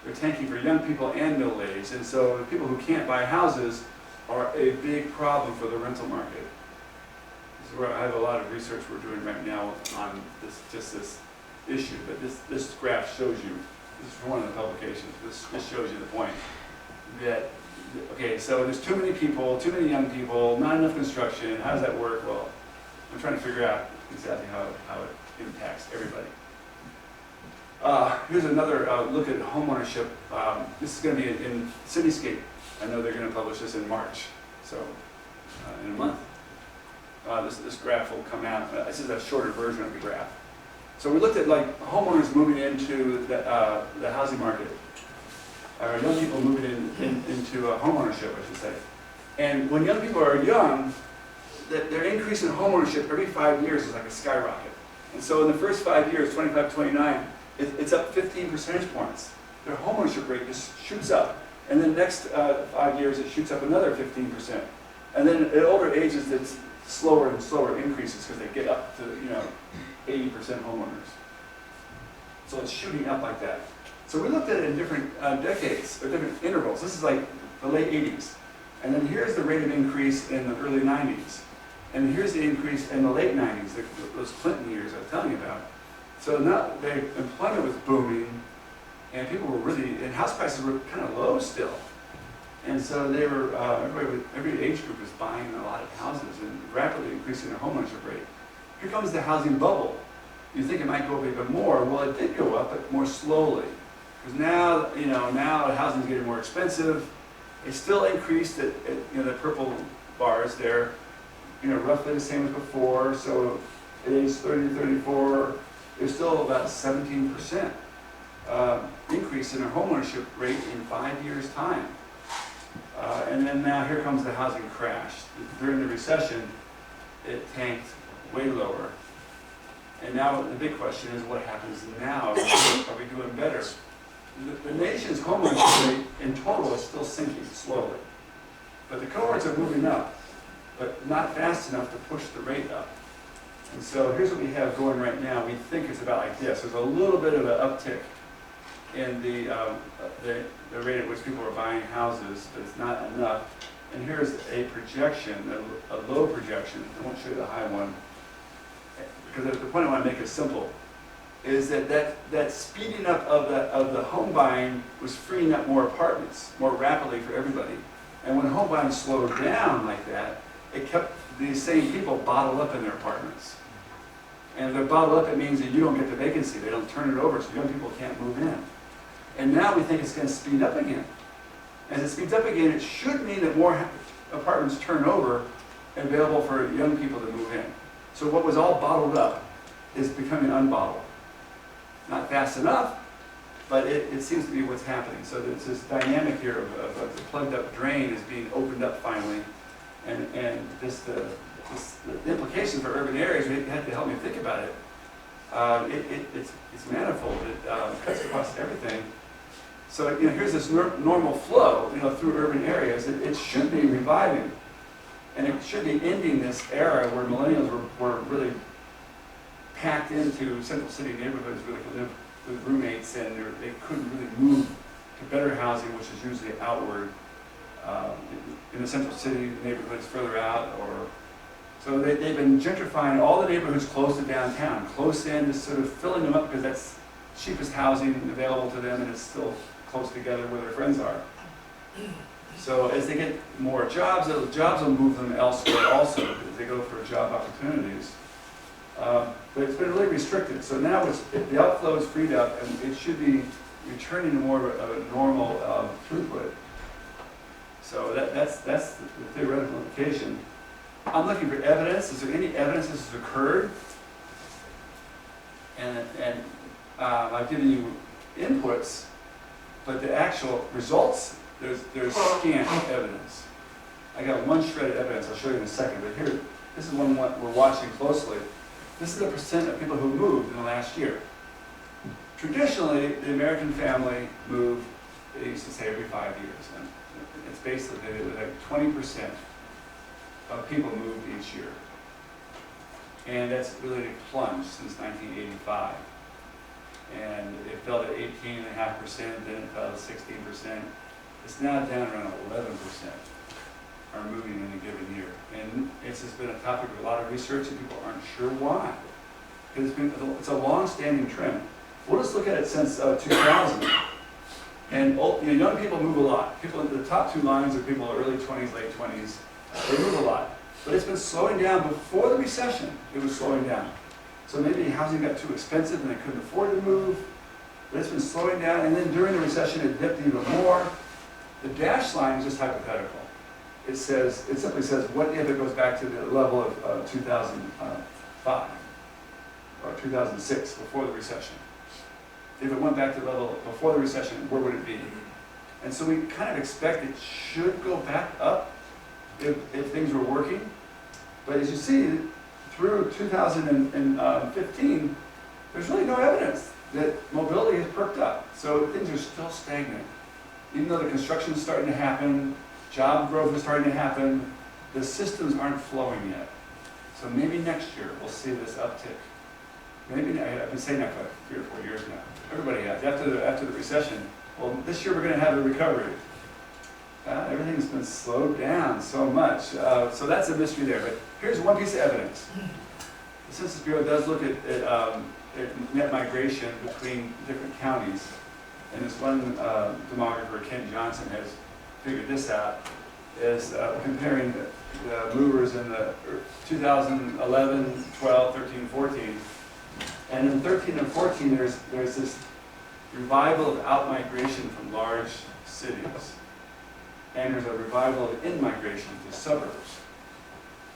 They're tanking for young people and middle-aged, and so the people who can't buy houses are a big problem for the rental market. This is where I have a lot of research we're doing right now on this issue, but this graph shows you, this is from one of the publications, this shows you the point that, okay, so there's too many people, too many young people, not enough construction. How does that work? Well, I'm trying to figure out exactly how it impacts everybody. Here's another look at homeownership. This is going to be in Cityscape. I know they're going to publish this in March, so in a month. This graph will come out. This is a shorter version of the graph. So we looked at like homeowners moving into the housing market, or young people moving into homeownership, I should say. And when young people are young, their increase in homeownership every 5 years is like a skyrocket. And so in the first 5 years, 25, 29, it's up 15 percentage points. Their homeownership rate just shoots up. And then the next 5 years, it shoots up another 15%. And then at older ages, it's slower and slower increases because they get up to 80% homeowners. So it's shooting up like that. So we looked at it in different decades, or different intervals. This is like the late 80s. And then here's the rate of increase in the early 90s. And here's the increase in the late 90s, those Clinton years I was telling you about. So now the employment was booming, and people were really, and house prices were kind of low still. And so they were, every age group was buying a lot of houses and rapidly increasing their homeownership rate. Here comes the housing bubble. You think it might go up even more. Well, it did go up, but more slowly. Because now, now housing is getting more expensive. It still increased at the purple bars there, roughly the same as before. So at age 30 to 34, there's still about 17% increase in our homeownership rate in 5 years' time. And then now here comes the housing crash. During the recession, it tanked way lower. And now the big question is, what happens now? Are we doing better? The nation's homeownership rate in total is still sinking slowly. But the cohorts are moving up, but not fast enough to push the rate up. And so here's what we have going right now. We think it's about like this. There's a little bit of an uptick in the rate at which people are buying houses, but it's not enough. And here's a projection, a low projection. I won't show you the high one, because the point I want to make is simple, is that speeding up of the home buying was freeing up more apartments more rapidly for everybody. And when home buying slowed down like that, it kept these same people bottled up in their apartments. And if they're bottled up, it means that you don't get the vacancy. They don't turn it over, so young people can't move in. And now we think it's going to speed up again. As it speeds up again, it should mean that more apartments turn over and available for young people to move in. So what was all bottled up is becoming unbottled. Not fast enough, but it seems to be what's happening. So there's this dynamic here of the plugged up drain is being opened up finally. And the implications for urban areas, you had to help me think about it. It's manifold. It cuts across everything. So here's this normal flow, through urban areas. It should be reviving, and it should be ending this era where millennials were really packed into central city neighborhoods where they could live with roommates, and they couldn't really move to better housing, which is usually outward in the central city neighborhoods further out, so they've been gentrifying all the neighborhoods close to downtown, close in, just sort of filling them up because that's cheapest housing available to them, and it's still close together where their friends are. So as they get more jobs, jobs will move them elsewhere also as they go for job opportunities. But it's been really restricted. So now the outflow is freed up, and it should be returning to more of a normal throughput. So that's the theoretical implication. I'm looking for evidence. Is there any evidence this has occurred? And I've given you inputs, but the actual results, there's scant evidence. I got one shred of evidence. I'll show you in a second. But here, this is one we're watching closely. This is the percent of people who moved in the last year. Traditionally, the American family moved, they used to say, every 5 years. And it's basically like 20% of people moved each year. And that's really plunged since 1985. And it fell to 18.5%, then it fell to 16%. It's now down around 11% are moving in a given year. And it's just been a topic of a lot of research, and people aren't sure why. Because it's a long-standing trend. We'll just look at it since 2000. And young people move a lot. People in the top two lines are people in early 20s, late 20s. They move a lot. But it's been slowing down. Before the recession, it was slowing down. So maybe housing got too expensive and they couldn't afford to move. But it's been slowing down. And then during the recession, it dipped even more. The dashed line is just hypothetical. It simply says, what if it goes back to the level of 2005 or 2006, before the recession? If it went back to the level before the recession, where would it be? And so we kind of expect it should go back up if things were working. But as you see, through 2015, there's really no evidence that mobility has perked up. So things are still stagnant. Even though the construction is starting to happen, job growth is starting to happen, the systems aren't flowing yet. So maybe next year we'll see this uptick. Maybe, I've been saying that for like 3 or 4 years now. Everybody has. After the recession, well, this year we're going to have a recovery. Everything's been slowed down so much. So that's a mystery there. But here's one piece of evidence. The Census Bureau does look at net migration between different counties. And this one demographer, Ken Johnson, has figured this out, is comparing the movers in the 2011, 12, 13, 14. And in 13 and 14, there's this revival of out-migration from large cities. And there's a revival of in-migration to suburbs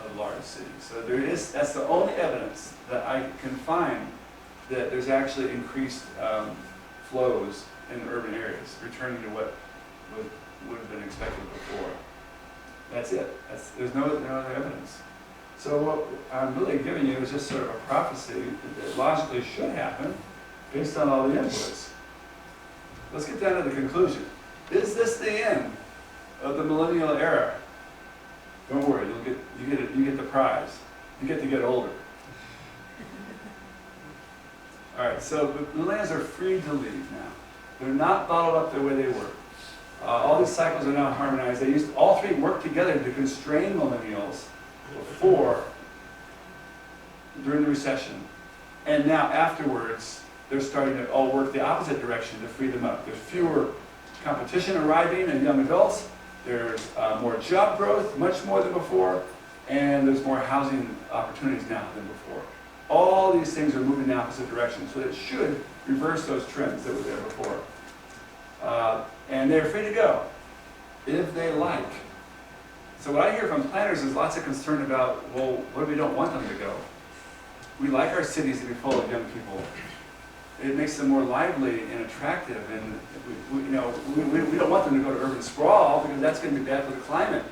of large cities. So that's the only evidence that I can find that there's actually increased flows in urban areas, returning to what would have been expected before. That's it. There's no other evidence. So what I'm really giving you is just sort of a prophecy that logically should happen based on all the inputs. Let's get down to the conclusion. Is this the end of the millennial era? Don't worry, you get the prize. You get to get older. All right, so the millennials are free to leave now. They're not bottled up the way they were. All these cycles are now harmonized. They used all three work together to constrain millennials before, during the recession. And now afterwards, they're starting to all work the opposite direction to free them up. There's fewer competition arriving in young adults. There's more job growth, much more than before. And there's more housing opportunities now than before. All these things are moving in the opposite direction, so it should reverse those trends that were there before. And they're free to go, if they like. So what I hear from planners is lots of concern about, well, what if we don't want them to go? We like our cities to be full of young people. It makes them more lively and attractive, and we don't want them to go to urban sprawl because that's going to be bad for the climate.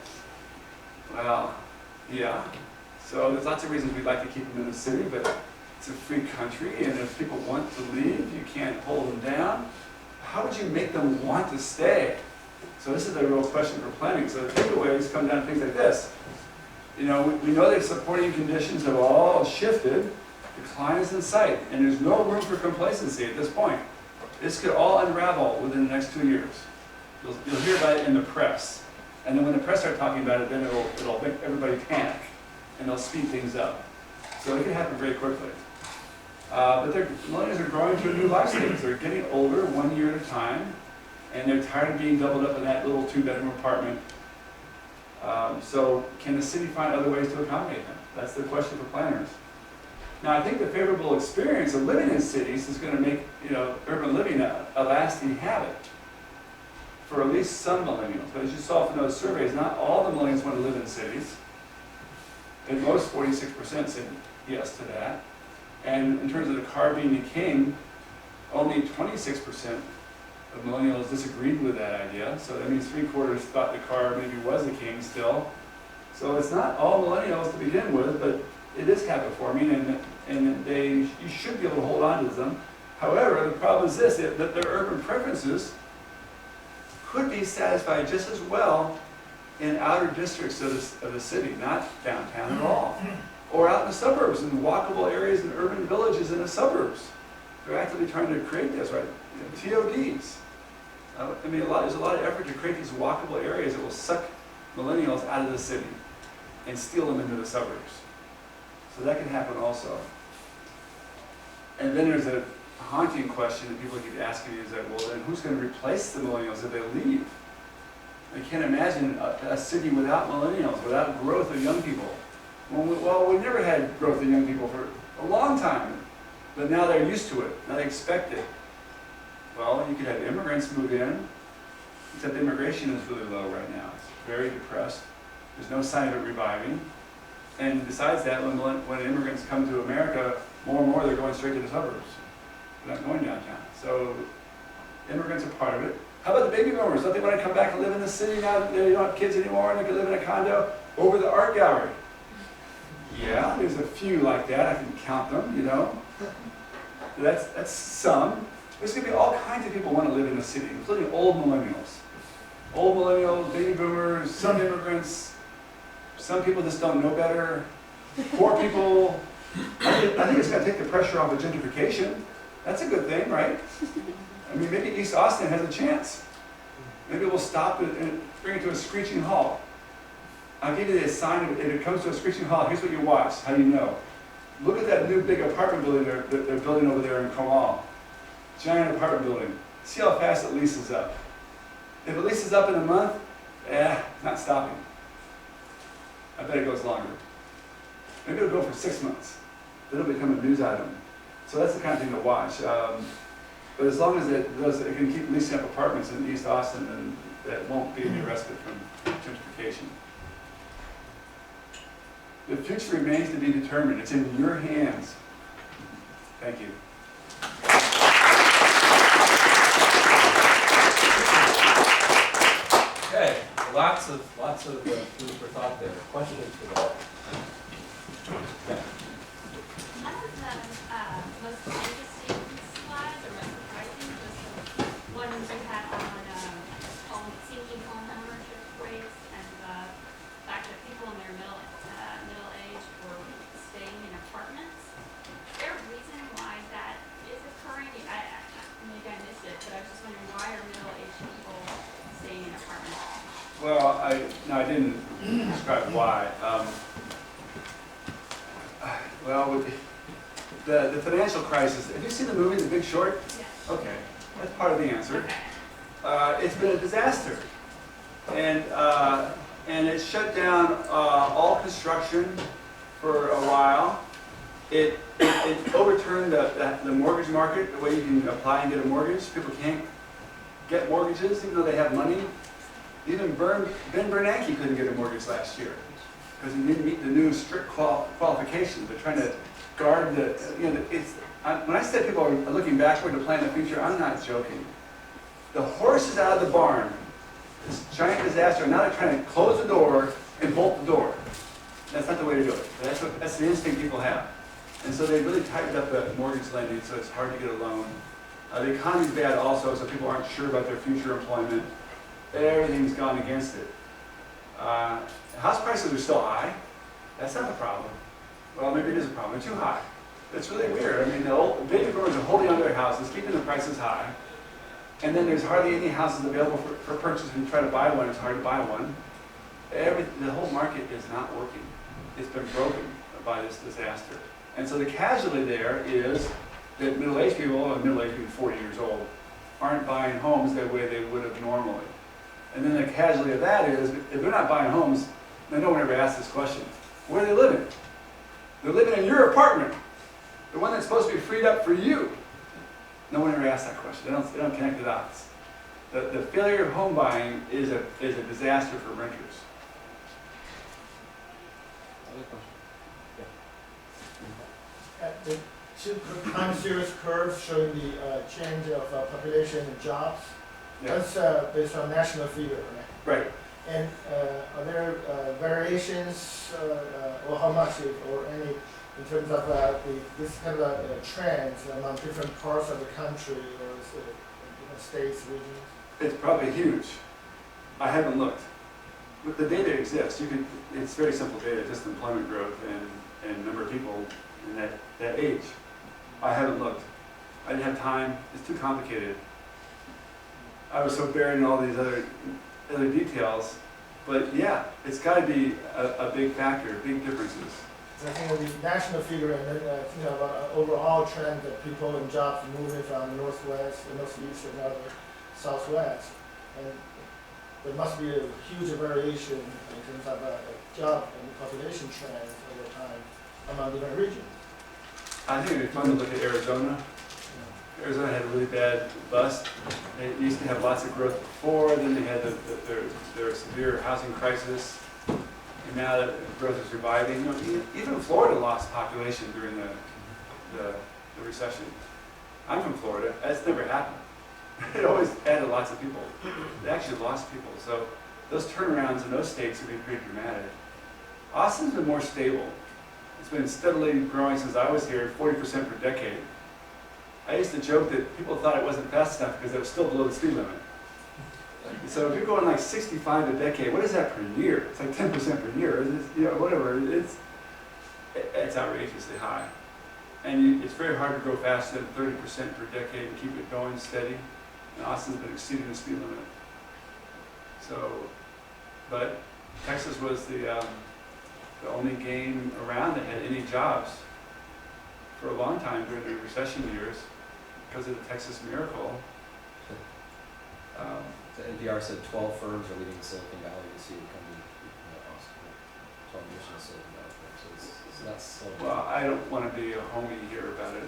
Well, yeah. So there's lots of reasons we'd like to keep them in the city, but it's a free country, and if people want to leave, you can't hold them down. How would you make them want to stay? So this is the real question for planning. So the takeaways come down to things like this. We know that supporting conditions have all shifted. Decline is in sight, and there's no room for complacency at this point. This could all unravel within the next 2 years. You'll hear about it in the press. And then when the press start talking about it, then it'll make everybody panic, and they'll speed things up. So it can happen very quickly. But millennials are growing to a new life stage. They're getting older 1 year at a time, and they're tired of being doubled up in that little 2-bedroom apartment. So can the city find other ways to accommodate them? That's the question for planners. Now, I think the favorable experience of living in cities is going to make urban living a lasting habit for at least some millennials. But as you saw from those surveys, not all the millennials want to live in cities. At most, 46% said yes to that. And in terms of the car being the king, only 26% of millennials disagreed with that idea. So that means 3/4 thought the car maybe was the king still. So it's not all millennials to begin with, but it is habit forming, and you should be able to hold on to them. However, the problem is this, that their urban preferences could be satisfied just as well in outer districts of the city, not downtown at all. Or out in the suburbs, in walkable areas in urban villages in the suburbs. They're actively trying to create this, right? TODs. There's a lot of effort to create these walkable areas that will suck millennials out of the city and steal them into the suburbs. So that can happen also. And then there's a haunting question that people keep asking me is that, well, then who's going to replace the millennials if they leave? I can't imagine a city without millennials, without growth of young people. Well, we never had growth of young people for a long time, but now they're used to it. Now they expect it. Well, you could have immigrants move in, except immigration is really low right now. It's very depressed. There's no sign of it reviving. And besides that, when immigrants come to America, more and more they're going straight to the suburbs. They're not going downtown. So immigrants are part of it. How about the baby boomers? Don't they want to come back and live in the city now that they don't have kids anymore and they can live in a condo over the art gallery? Yeah, there's a few like that. I can count them, That's some. There's going to be all kinds of people who want to live in the city, including old millennials. Old millennials, baby boomers, some immigrants. Some people just don't know better. Poor people. I think it's going to take the pressure off of gentrification. That's a good thing, right? Maybe East Austin has a chance. Maybe we'll stop it and bring it to a screeching halt. I'll give you the sign if it comes to a screeching halt. Here's what you watch. How do you know? Look at that new big apartment building they're building over there in Comal. Giant apartment building. See how fast it leases up. If it leases up in a month, not stopping. I bet it goes longer. Maybe it'll go for 6 months. It'll become a news item. So that's the kind of thing to watch. But as long as it can keep leasing up apartments in East Austin, then that won't be any respite from gentrification. The future remains to be determined. It's in your hands. Thank you. Okay, lots of food for thought there. Questions for that? Okay. One of the most interesting slides, or most surprising, was the one you had on sinking home ownership rates and the fact that people in their middle age were staying in apartments. Is there a reason why that is Now, I didn't describe why. Well, with the financial crisis, have you seen the movie The Big Short? Yes. Okay, that's part of the answer. It's been a disaster. And it shut down all construction for a while. It overturned the mortgage market, the way you can apply and get a mortgage. People can't get mortgages even though they have money. Even Ben Bernanke couldn't get a mortgage last year because he didn't meet the new strict qualifications. They're trying to guard the, when I said people are looking backward to plan the future, I'm not joking. The horse is out of the barn. This giant disaster, and now they're trying to close the door and bolt the door. That's not the way to do it. That's the instinct people have. And so they really tightened up the mortgage lending, so it's hard to get a loan. The economy's bad also, so people aren't sure about their future employment. Everything's gone against it. House prices are still high. That's not a problem. Well, maybe it is a problem. They're too high. It's really weird. I mean, the old baby boomers are holding on to their houses, keeping the prices high. And then there's hardly any houses available for purchase. When you try to buy one, it's hard to buy one. The whole market is not working. It's been broken by this disaster. And so the casualty there is that middle-aged people, middle-aged people 40 years old, aren't buying homes the way they would have normally. And then the casualty of that is, if they're not buying homes, then no one ever asks this question. Where are they living? They're living in your apartment, the one that's supposed to be freed up for you. No one ever asks that question. They don't connect the dots. The failure of home buying is a disaster for renters. Other question? At the two time series curve showing the change of population and jobs. Yeah. That's based on national figure, right? Right. And are there variations, or how much, or any, in terms of this kind of trends among different parts of the country or different states, regions? It's probably huge. I haven't looked. But the data exists. It's very simple data, just employment growth and number of people in that age. I haven't looked. I didn't have time. It's too complicated. I was so buried in all these other details. But yeah, it's got to be a big factor, big differences. And I think of the national figure, and then think about an overall trend that people in jobs moving from northwest, northeast, and other southwest. And there must be a huge variation in terms of job and population trends over time among different regions. I think it'd be fun to look at Arizona. Arizona had a really bad bust. They used to have lots of growth before, then they had their severe housing crisis, and now that growth is reviving. Even Florida lost population during the recession. I'm from Florida. That's never happened. It always added lots of people. They actually lost people. So those turnarounds in those states have been pretty dramatic. Austin's been more stable. It's been steadily growing since I was here, 40% per decade. I used to joke that people thought it wasn't fast enough because it was still below the speed limit. So if you're going like 65 a decade, what is that per year? It's like 10% per year. Whatever. It's outrageously high. And it's very hard to grow faster than 30% per decade and keep it going steady. And Austin's been exceeding the speed limit. So, but Texas was the only game around that had any jobs for a long time during the recession years because of the Texas miracle. The NPR said 12 firms are leaving Silicon Valley to see it come to Austin. 12 additional Silicon Valley firms. So that's so. Well, I don't want to be a homie here about it,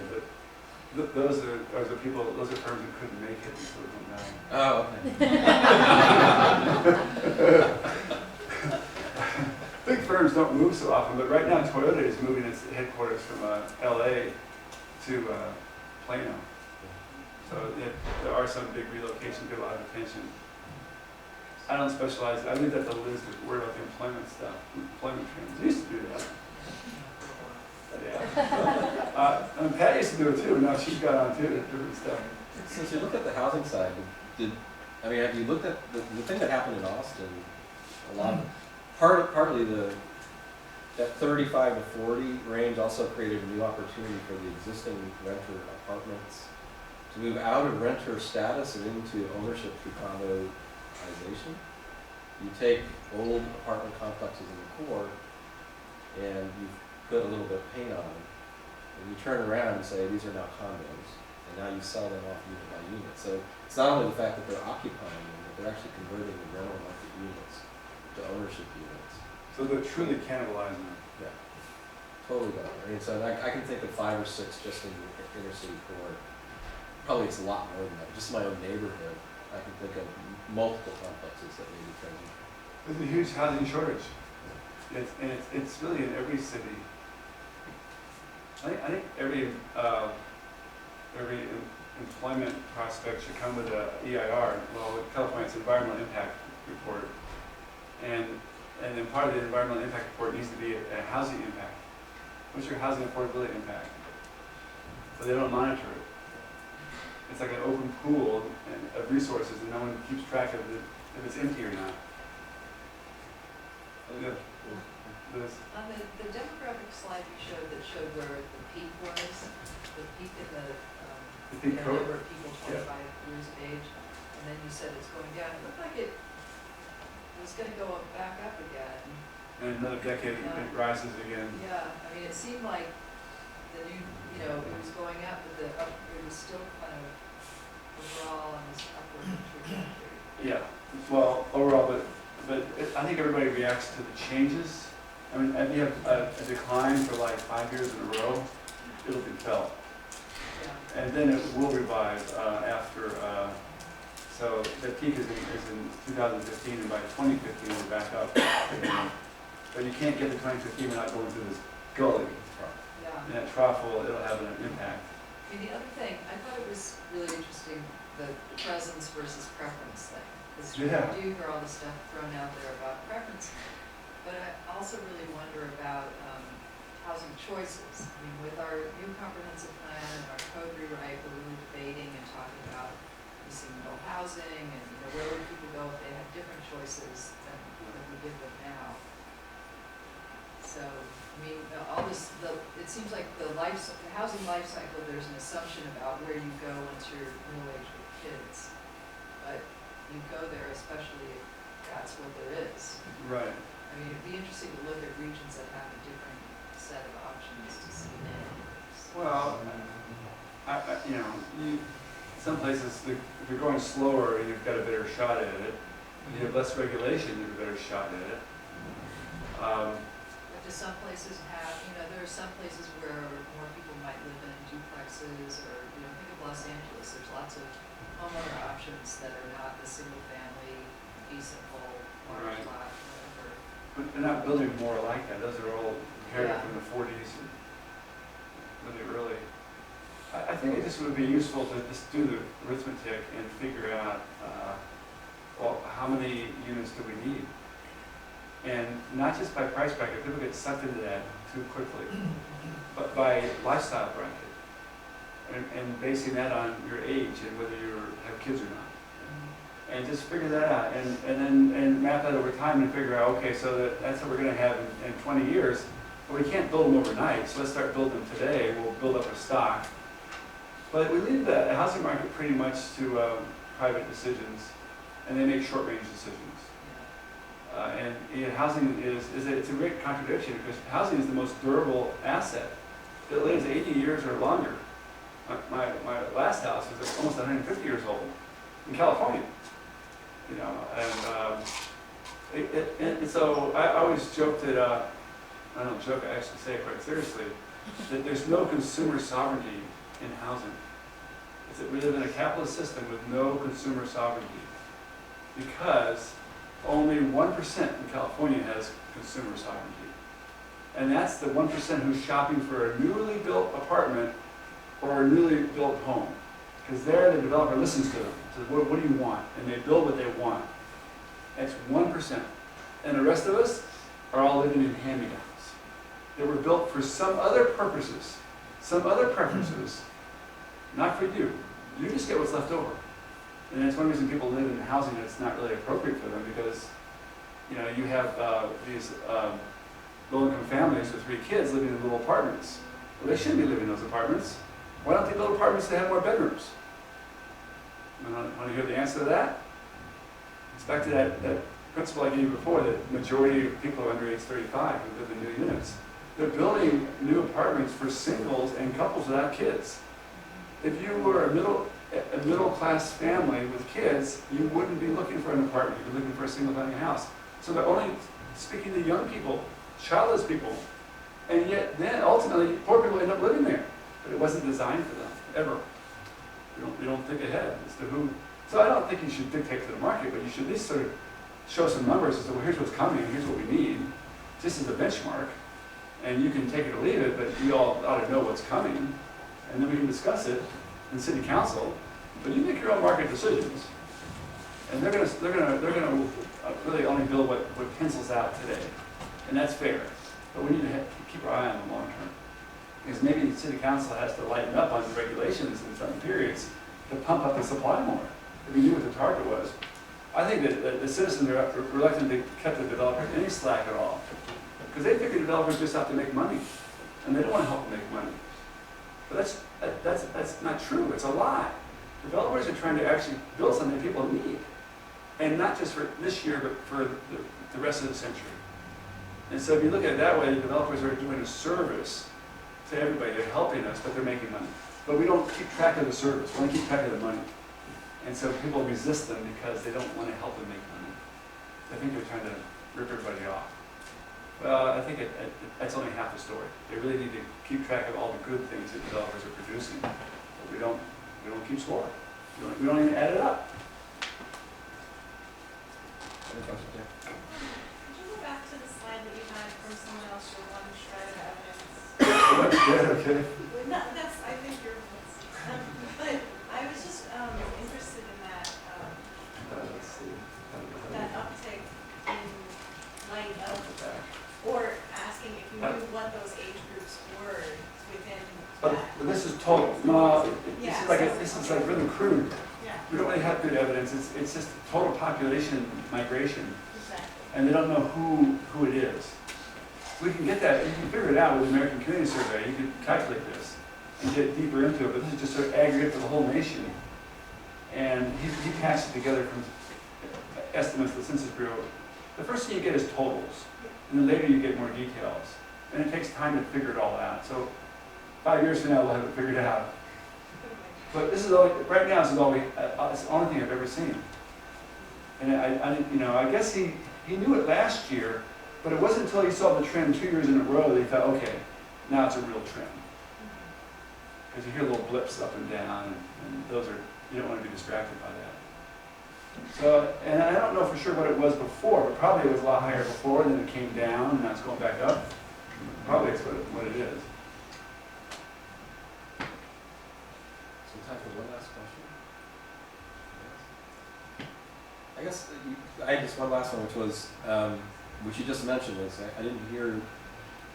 but those are firms who couldn't make it in Silicon Valley. Oh, okay. Big firms don't move so often, but right now Toyota is moving its headquarters from LA to Plano. So there are some big relocation people out of attention. I don't specialize. I leave that to Liz to worry about the employment stuff, employment trends. I used to do that. Yeah. And Pat used to do it too. Now she's got on too, different stuff. Since you look at the housing side, have you looked at the thing that happened in Austin? A lot of partly that 35 to 40 range also created a new opportunity for the existing renter apartments to move out of renter status and into ownership through condoization. You take old apartment complexes in the core and you put a little bit of paint on them, and you turn around and say, these are now condos, and now you sell them off unit by unit. So it's not only the fact that they're occupying them, but they're actually converting the rental market units to ownership units. So they're truly cannibalizing them. Yeah, totally got it. I mean, so I can think of 5 or 6 just in the inner city core. Probably it's a lot more than that. Just my own neighborhood, I can think of multiple complexes that may be transitioning. There's a huge housing shortage. It's really in every city. I think every employment prospect should come with a EIR. Well, with California, it's Environmental Impact Report. And then part of the environmental impact report needs to be a housing impact. What's your housing affordability impact? But they don't monitor it. It's like an open pool of resources, and no one keeps track of it, if it's empty or not. Yeah. Liz? On the demographic slide you showed that showed where the peak was, the peak in The peak code? number of people 25 years of age, and then you said it's going down. It looked like it was going to go back up again. And another decade, it rises again. Yeah, I mean, it seemed like the new, it was going up, but it was still kind of overall on this upward trajectory. Yeah, well, overall, I think everybody reacts to the changes. I mean, if you have a decline for like 5 years in a row, it'll be felt. Yeah. And then it will revive after, so the peak is in 2015, and by 2015, we're back up again. But you can't get to 2015 without going through this gully. Yeah. And that trough it'll have an impact. I mean, the other thing, I thought it was really interesting, the presence versus preference thing. Because Yeah. you do hear all this stuff thrown out there about preference, but I also really wonder about housing choices. I mean, with our new comprehensive plan and our code rewrite, we're really debating and talking about single housing and where would people go if they had different choices than we give them now. So, I mean, all this, it seems like the housing life cycle, there's an assumption about where you go once you're middle age with kids. But you go there especially if that's what there is. Right. I mean, it'd be interesting to look at regions that have a different set of options to see. Well, some places, if you're going slower, you've got a better shot at it. If you have less regulation, you have a better shot at it. But do some places have, there are some places where more people might live in duplexes or, think of Los Angeles, there's lots of homeowner options that are not the single family, fee simple, large Right. lot, whatever. But they're not building more like that. Those are all inherited Yeah. from the 40s and really early. I think it just would be useful to just do the arithmetic and figure out, how many units do we need? And not just by price bracket, people get sucked into that too quickly, but by lifestyle bracket, and basing that on your age and whether you have kids or not. And just figure that out, and then map that over time and figure out, okay, so that's what we're going to have in 20 years, but we can't build them overnight, so let's start building them today. We'll build up a stock. But we leave the housing market pretty much to private decisions, and they make short-range decisions. And housing it's a great contradiction, because housing is the most durable asset. It lives 80 years or longer. My last house was almost 150 years old in California. And so I always joke that, I don't joke, I actually say it quite seriously, that there's no consumer sovereignty in housing. It's that we live in a capitalist system with no consumer sovereignty, because only 1% in California has consumer sovereignty. And that's the 1% who's shopping for a newly built apartment or a newly built home. Because there the developer listens to them, says, what do you want? And they build what they want. That's 1%. And the rest of us are all living in hand-me-downs that were built for some other purposes, some other preferences, not for you. You just get what's left over. And that's one reason people live in housing that's not really appropriate for them, because you have these low-income families with 3 kids living in little apartments. Well, they shouldn't be living in those apartments. Why don't they build apartments that have more bedrooms? Want to hear the answer to that? It's back to that principle I gave you before, that majority of people are under age 35 who live in new units. They're building new apartments for singles and couples without kids. If you were a middle-class family with kids, you wouldn't be looking for an apartment, you'd be looking for a single-family house. So they're only speaking to young people, childless people, and yet then ultimately poor people end up living there. But it wasn't designed for them, ever. We don't think ahead as to who. So I don't think you should dictate to the market, but you should at least sort of show some numbers as to, well, here's what's coming, here's what we need. This is the benchmark, and you can take it or leave it, but you all ought to know what's coming, and then we can discuss it in city council. But you make your own market decisions, and they're gonna really only build what pencils out today, and that's fair. But we need to keep our eye on the long term, because maybe the city council has to lighten up on the regulations in some periods to pump up the supply more. If we knew what the target was, I think that the citizens are reluctant to cut the developers any slack at all, because they figure developers just have to make money, and they don't want to help them make money. But that's not true. It's a lie. Developers are trying to actually build something people need, and not just for this year, but for the rest of the century. And so if you look at it that way, the developers are doing a service to everybody. They're helping us, but they're making money. But we don't keep track of the service. We only keep track of the money. And so people resist them because they don't want to help them make money. I think they're trying to rip everybody off. Well, I think that's only half the story. They really need to keep track of all the good things that developers are producing. But we don't keep score. We don't even add it up. Any questions there? Could you go back to the slide that you had from someone else, your one shred of evidence? Yeah, okay. No, that's, I think you're, but I was just interested in that, Let's see. that uptick in light of, or asking if you knew what those age groups were within But that. this is total. No, Yeah, this is like really crude. Yeah, We don't really have good evidence. It's just total population migration, exactly. and they don't know who it is. We can get that. You can figure it out with the American Community Survey. You can calculate this and get deeper into it. But this is just sort of aggregate for the whole nation. And he patched it together from estimates of the Census Bureau. The first thing you get is totals, and then later you get more details. And it takes time to figure it all out. So 5 years from now, we'll have it figured out. But this is all, right now, it's the only thing I've ever seen. And I guess he knew it last year, but it wasn't until he saw the trend 2 years in a row that he thought, okay, now it's a real trend. Because you hear little blips up and down, and those are, you don't want to be distracted by that. So, and I don't know for sure what it was before, but probably it was a lot higher before, then it came down, and now it's going back up. Probably it's what it is. So time for one last question. I guess I had just one last one, which was, which you just mentioned, is I didn't hear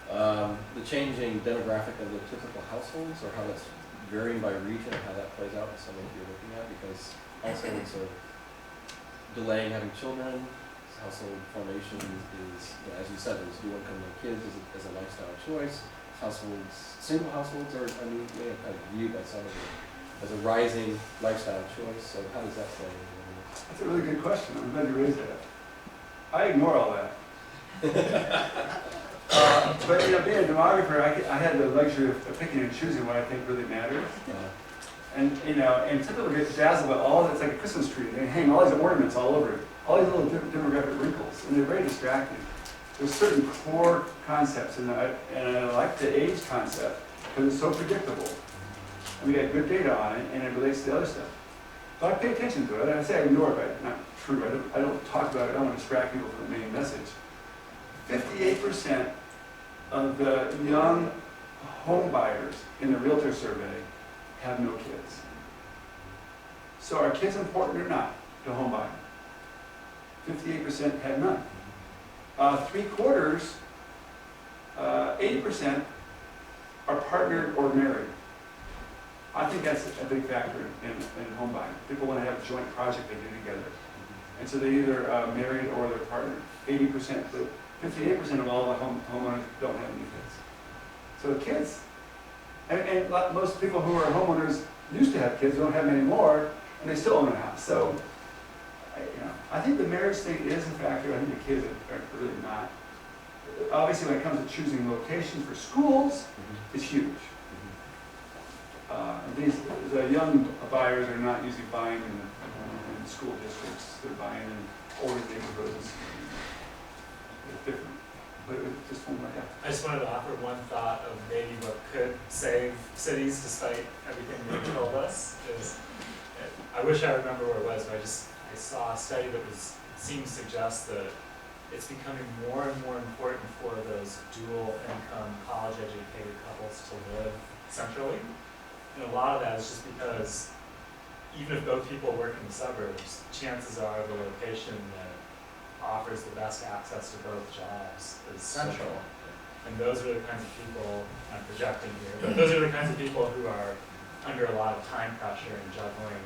the changing demographic of the typical households, or how that's varying by region, and how that plays out in some of what you're looking at, because households are delaying having children. Household formation is, as you said, there's low income, no kids as a lifestyle choice. Single households are kind of viewed by some of them as a rising lifestyle choice. So how does that play in? That's a really good question. I'm glad you raised that. I ignore all that. But being a demographer, I had the luxury of picking and choosing what I think really matters. And typically get dazzled by it's like a Christmas tree. They hang all these ornaments all over it, all these little demographic wrinkles, and they're very distracting. There's certain core concepts, and I like the age concept because it's so predictable, and we got good data on it, and it relates to the other stuff. So I pay attention to it, and I say I ignore it, but not true. I don't talk about it. I don't want to distract people from the main message. 58% of the young home buyers in the realtor survey have no kids. So are kids important or not to home buying? 58% have none. 3/4, 80% are partnered or married. I think that's a big factor in home buying. People want to have a joint project they do together. And so they either married or they're partnered. 80%, but 58% of all the homeowners don't have any kids. So the kids, and most people who are homeowners used to have kids, don't have them anymore, and they still own a house. So, I think the marriage thing is a factor. I think the kids are really not. Obviously, when it comes to choosing location for schools, it's huge. The young buyers are not usually buying in school districts. They're buying in older neighborhoods. It's different. But just one more, yeah. I just wanted to offer one thought of maybe what could save cities despite everything they told us is, I wish I remember where it was, but I saw a study that seemed to suggest that it's becoming more and more important for those dual income, college educated couples to live centrally. And a lot of that is just because even if both people work in the suburbs, chances are the location that offers the best access to both jobs is central. And those are the kinds of people, I'm projecting here, but those are the kinds of people who are under a lot of time pressure and juggling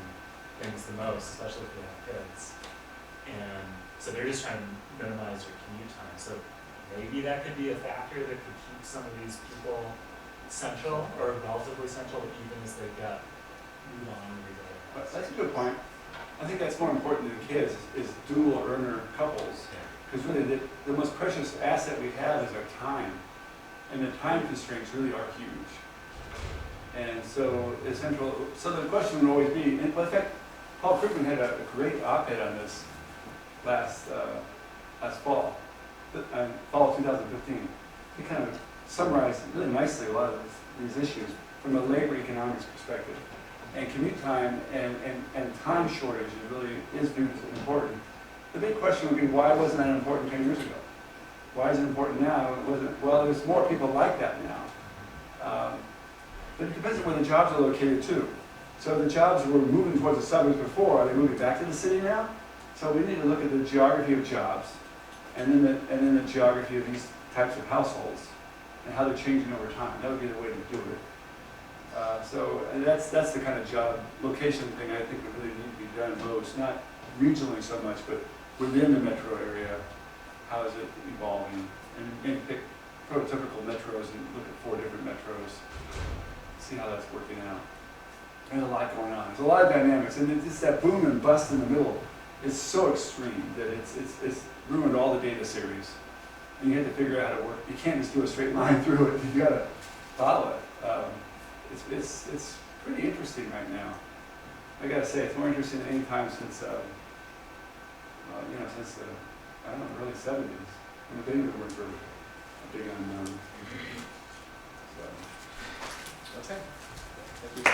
things the most, especially if they have kids. And so they're just trying to minimize their commute time. So maybe that could be a factor that could keep some of these people central or relatively central even as they get moved on every day. That's a good point. I think that's more important than kids is dual earner couples. Because really the most precious asset we have is our time. And the time constraints really are huge. And so essential, so the question would always be, and in fact, Paul Krugman had a great op-ed on this last fall, fall of 2015. He kind of summarized really nicely a lot of these issues from a labor economics perspective. And commute time and time shortage really is viewed as important. The big question would be, why wasn't that important 10 years ago? Why is it important now? It wasn't, well, there's more people like that now. But it depends on where the jobs are located too. So the jobs were moving towards the suburbs before, are they moving back to the city now? So we need to look at the geography of jobs and then the geography of these types of households and how they're changing over time. That would be the way to do it. And that's the kind of job location thing I think would really need to be done most, not regionally so much, but within the metro area, how is it evolving? And maybe pick prototypical metros and look at 4 different metros, see how that's working out. There's a lot going on. There's a lot of dynamics, and it's that boom and bust in the middle is so extreme that it's ruined all the data series. And you have to figure out how to work. You can't just do a straight line through it. You got to follow it. It's pretty interesting right now. I gotta say, it's more interesting than any time since, since the, I don't know, early 70s. When the baby boomers were a big unknown. So. Okay. Thank you.